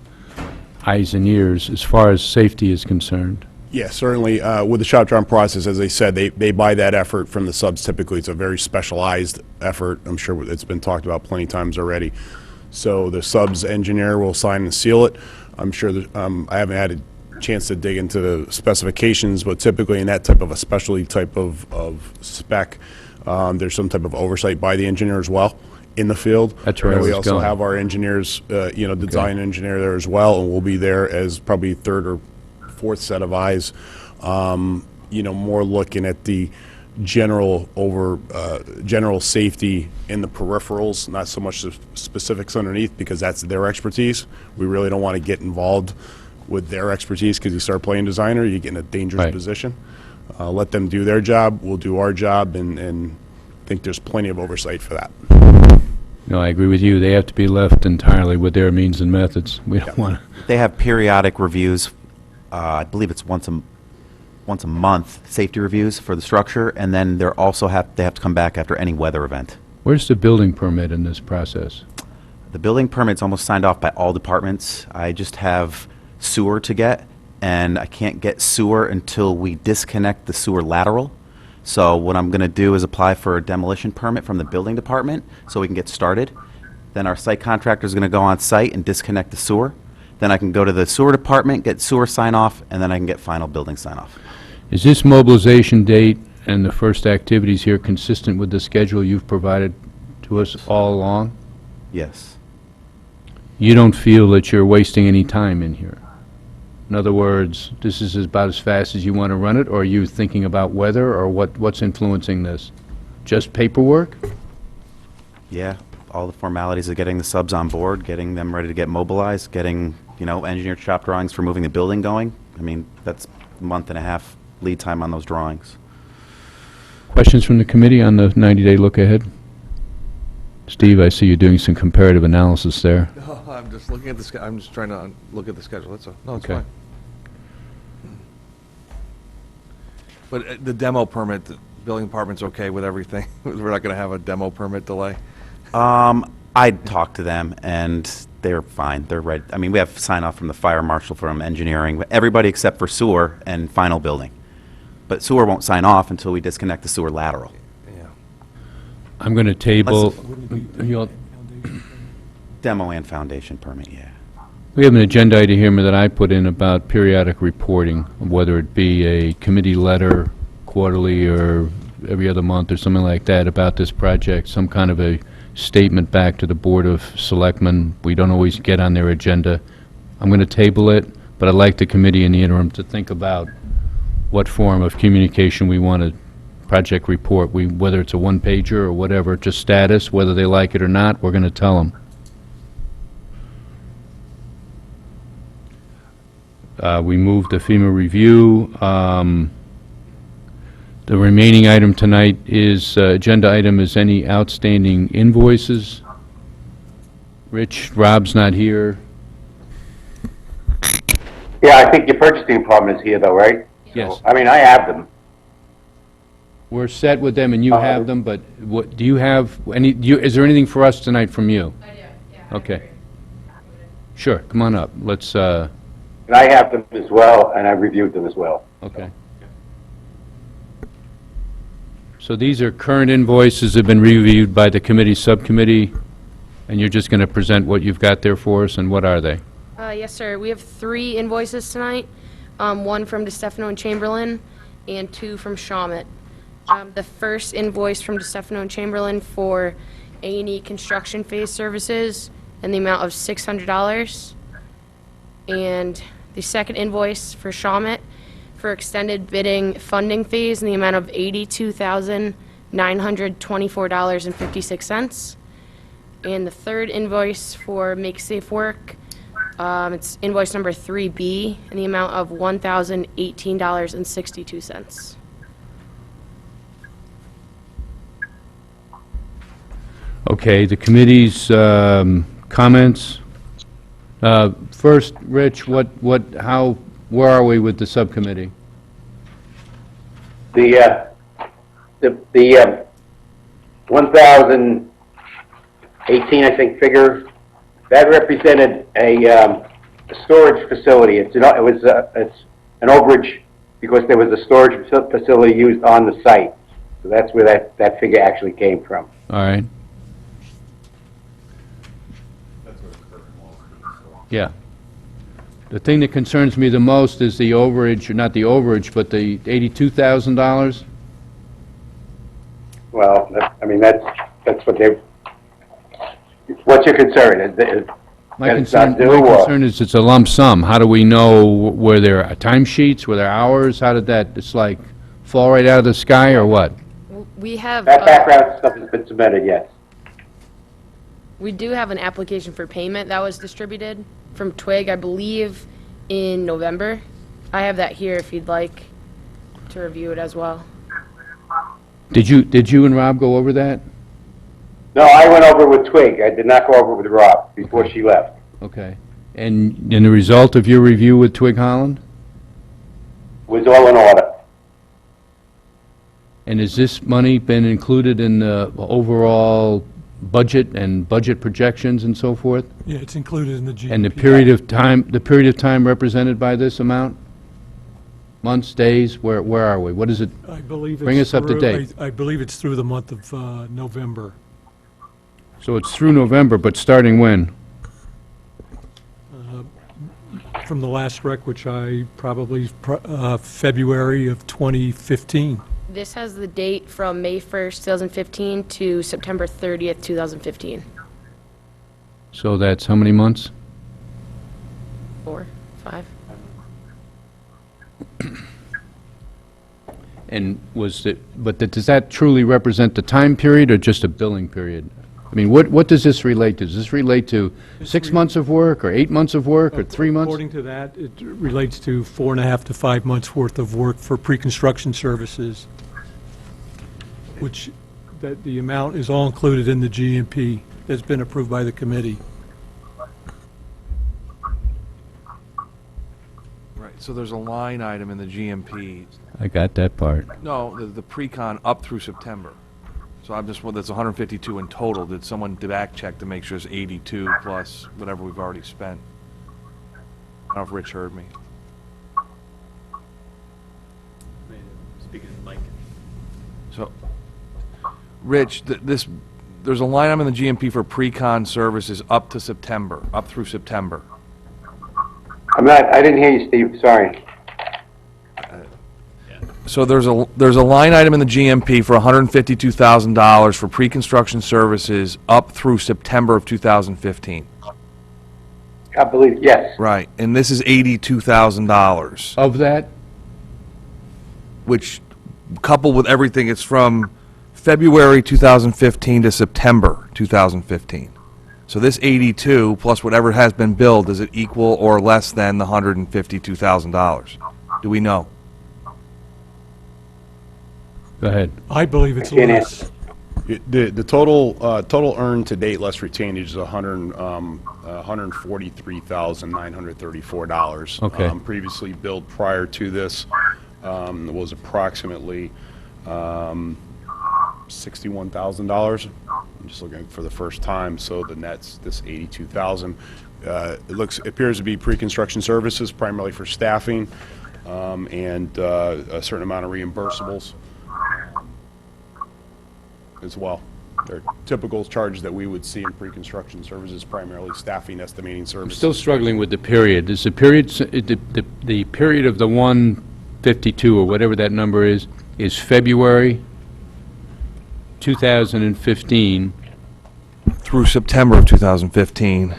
eyes and ears as far as safety is concerned. Yeah, certainly, with the shop drawing process, as I said, they buy that effort from the subs typically. It's a very specialized effort. I'm sure it's been talked about plenty of times already. So the subs engineer will sign and seal it. I'm sure that, I haven't had a chance to dig into the specifications, but typically in that type of a specialty type of spec, there's some type of oversight by the engineer as well in the field. That's where And I we was also going. have our engineers, design engineer there as well, and we'll be there as probably third or fourth set of eyes More looking at the general safety in the peripherals, not so much the specifics underneath, because that's their expertise. We really don't want to get involved with their expertise, because you start playing designer, you get in a dangerous position. Let them do their job, we'll do our job, and I think there's plenty of oversight for that. No, I agree with you. They have to be left entirely with their means and methods. We don't want to. They have periodic reviews. I believe it's once a month, safety reviews for the structure, and then they have to come back after any weather event. Where's the building permit in this process? The building permit's almost signed off by all departments. I just have sewer to get, and I can't get sewer until we disconnect the sewer lateral. So what I'm going to do is apply for a demolition permit from the building department so we can get started. Then our site contractor is going to go on site and disconnect the sewer. Then I can go to the sewer department, get sewer sign off, and then I can get final building sign off. Is this mobilization date and the first activities here consistent with the schedule you've provided to us all along? Yes. You don't feel that you're wasting any time in here? In other words, this is about as fast as you want to run it, or are you thinking about weather, or what's influencing this? Just paperwork? Yeah, all the formalities of getting the subs on board, getting them ready to get mobilized, getting, engineered shop drawings for moving the building going. I mean, that's a month and a half lead time on those drawings. Questions from the committee on the 90-day look ahead? Steve, I see you doing some comparative analysis there. No, I'm just looking at the I'm just trying to look at the schedule, that's all. No, it's Okay. fine. But the demo permit, the building department's okay with everything? We're not going to have a demo permit delay? I'd talk to them, and they're fine. They're ready. I mean, we have sign-off from the fire marshal, from engineering, everybody except for sewer and final building. But sewer won't sign off until we disconnect the sewer lateral. Yeah. I'm going to table, Demo and foundation permit, yeah. we have an agenda item here that I put in about periodic reporting, whether it be a committee letter quarterly or every other month or something like that about this project, some kind of a statement back to the Board of Selectmen. We don't always get on their agenda. I'm going to table it, but I'd like the committee in the interim to think about what form of communication we want to project report, whether it's a one-pager or whatever, just status, whether they like it or not, we're going to tell them. We moved the FEMA review. The remaining item tonight is, agenda item is any outstanding invoices. Rich, Rob's not here. Yeah, I think your purchasing department is here though, right? Yes. So, I mean, I have them. We're set with them and you have them, but what, do you have any, is there anything for us tonight from you? I do, yeah. Okay. Sure, come on up. Let's, And I have them as well, and I've reviewed them as well. okay. So these are current invoices that have been reviewed by the committee, subcommittee, and you're just going to present what you've got there for us, and what are they? Yes, sir. We have 3 invoices tonight. One from DeStefano and Chamberlain, and 2 from Shawmut. The first invoice from DeStefano and Chamberlain for A&E construction phase services in the amount of $600. And the second invoice for Shawmut for extended bidding funding phase in the amount of $82,924.56. And the third invoice for Make Safe Work, it's invoice number 3B in the amount of $1,018.62. Okay, the committee's comments. First, Rich, where are we with the subcommittee? The 1,018, I think, figure, that represented a storage facility. It's an overage because there was a storage facility used on the site. So that's where that figure actually came from. All right. Yeah. The thing that concerns me the most is the overage, or not the overage, but the $82,000. Well, I mean, that's what what's your concern? My that it's not concern, due, my or? concern is it's a lump sum. How do we know, were there timesheets, were there hours? How did that, it's like, fall right out of the sky, or what? We have, That background stuff has been submitted, yes. we do have an application for payment that was distributed from Twig, I believe, in November. I have that here if you'd like to review it as well. Did you and Rob go over that? No, I went over with Twig. I did not go over with Rob before she left. Okay. And the result of your review with Twig Holland? Was all in order. And has this money been included in the overall budget and budget projections and so forth? Yeah, it's included in the GMP. And the period of time represented by this amount? Months, days, where are we? What is it? I believe it's Bring us up to through- date. I believe it's through the month of November. So it's through November, but starting when? From the last rec, which I probably, February of 2015. This has the date from May 1st, 2015 to September 30th, 2015. So that's how many months? 4, 5. And does that truly represent the time period or just a billing period? I mean, what does this relate to? Does this relate to 6 months of work, or 8 months of work, or 3 months? According to that, it relates to 4.5 to 5 months' worth of work for pre-construction services, which, that the amount is all included in the GMP that's been approved by the committee. Right, so there's a line item in the GMP. I got that part. No, the pre-con up through September. So I'm just, well, that's 152 in total. Did someone back check to make sure it's 82 plus whatever we've already spent? I don't know if Rich heard me. Speaking of Mike. So, Rich, there's a line item in the GMP for pre-con services up to September, up through September. I didn't hear you, Steve, sorry. So there's a line item in the GMP for $152,000 for pre-construction services up through September of 2015. I believe, yes. Right, and this is $82,000, Of that? which, coupled with everything, it's from February 2015 to September 2015. So this 82, plus whatever has been billed, does it equal or less than the $152,000? Do we know? Go ahead. I believe it's I can't less. The total earned to date less retainage is $143,934. Okay. Previously billed prior to this was approximately $61,000. I'm just looking for the first time, so the net's this $82,000. It appears to be pre-construction services, primarily for staffing, and a certain amount of reimbursables as well. They're typical charges that we would see in pre-construction services, primarily staffing, estimating I'm services. still struggling with the period. Is the period, the period of the 152, or whatever that number is February 2015. Through September of 2015.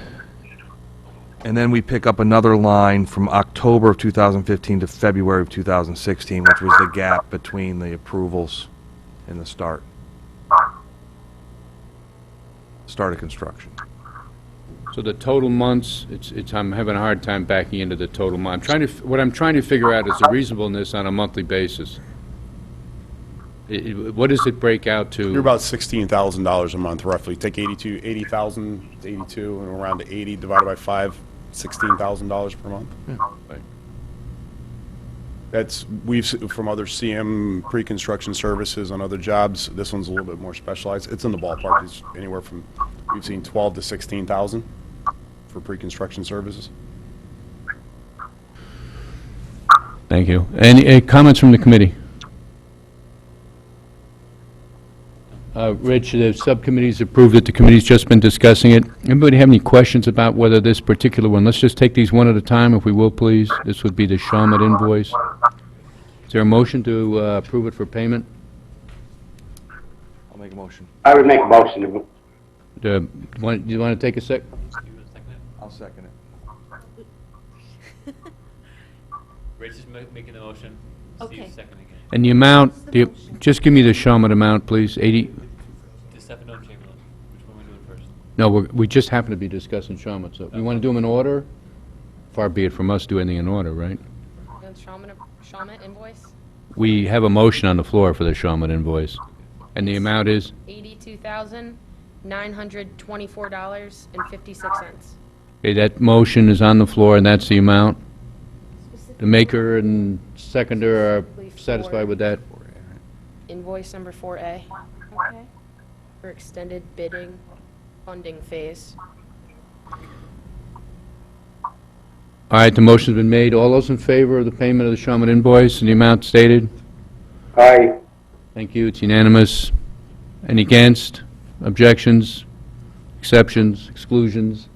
And then we pick up another line from October of 2015 to February of 2016, which was the gap between the approvals and the start of construction. So the total months, I'm having a hard time backing into the total month. What I'm trying to figure out is the reasonableness on a monthly basis. What does it break out to? You're about $16,000 a month, roughly. Take 80,000 to 82, and around to 80 divided by 5, $16,000 per month. Right. That's, from other CM pre-construction services on other jobs, this one's a little bit more specialized. It's in the ballpark. It's anywhere from, we've seen 12 to 16,000 for pre-construction services. Thank you. Any comments from the committee? Rich, the subcommittee's approved it, the committee's just been discussing it. Anybody have any questions about whether this particular one, let's just take these one at a time, if we will, please. This would be the Shawmut invoice. Is there a motion to approve it for payment? I'll make a motion. I would make a motion to, Do you want to take a sec? I'll second it. Rich is making the motion. Okay. Steve's seconding it. And the amount, just give me the Shawmut amount, please, 80, DeStefano and Chamberlain. Which one are we doing first? no, we just happen to be discussing Shawmut, so we want to do them in order? Far be it from us to do anything in order, right? And Shawmut invoice, We have a motion on the floor for the Shawmut invoice, and the amount is, $82,924.56. okay, that motion is on the floor, and that's the amount? The maker and seconder are satisfied with that? Invoice number 4A Okay. for extended bidding funding phase. All right, the motion's been made. All those in favor of the payment of the Shawmut invoice and the amount stated? Aye. Thank you, it's unanimous. Any against? Objections? Exceptions? Exclusions?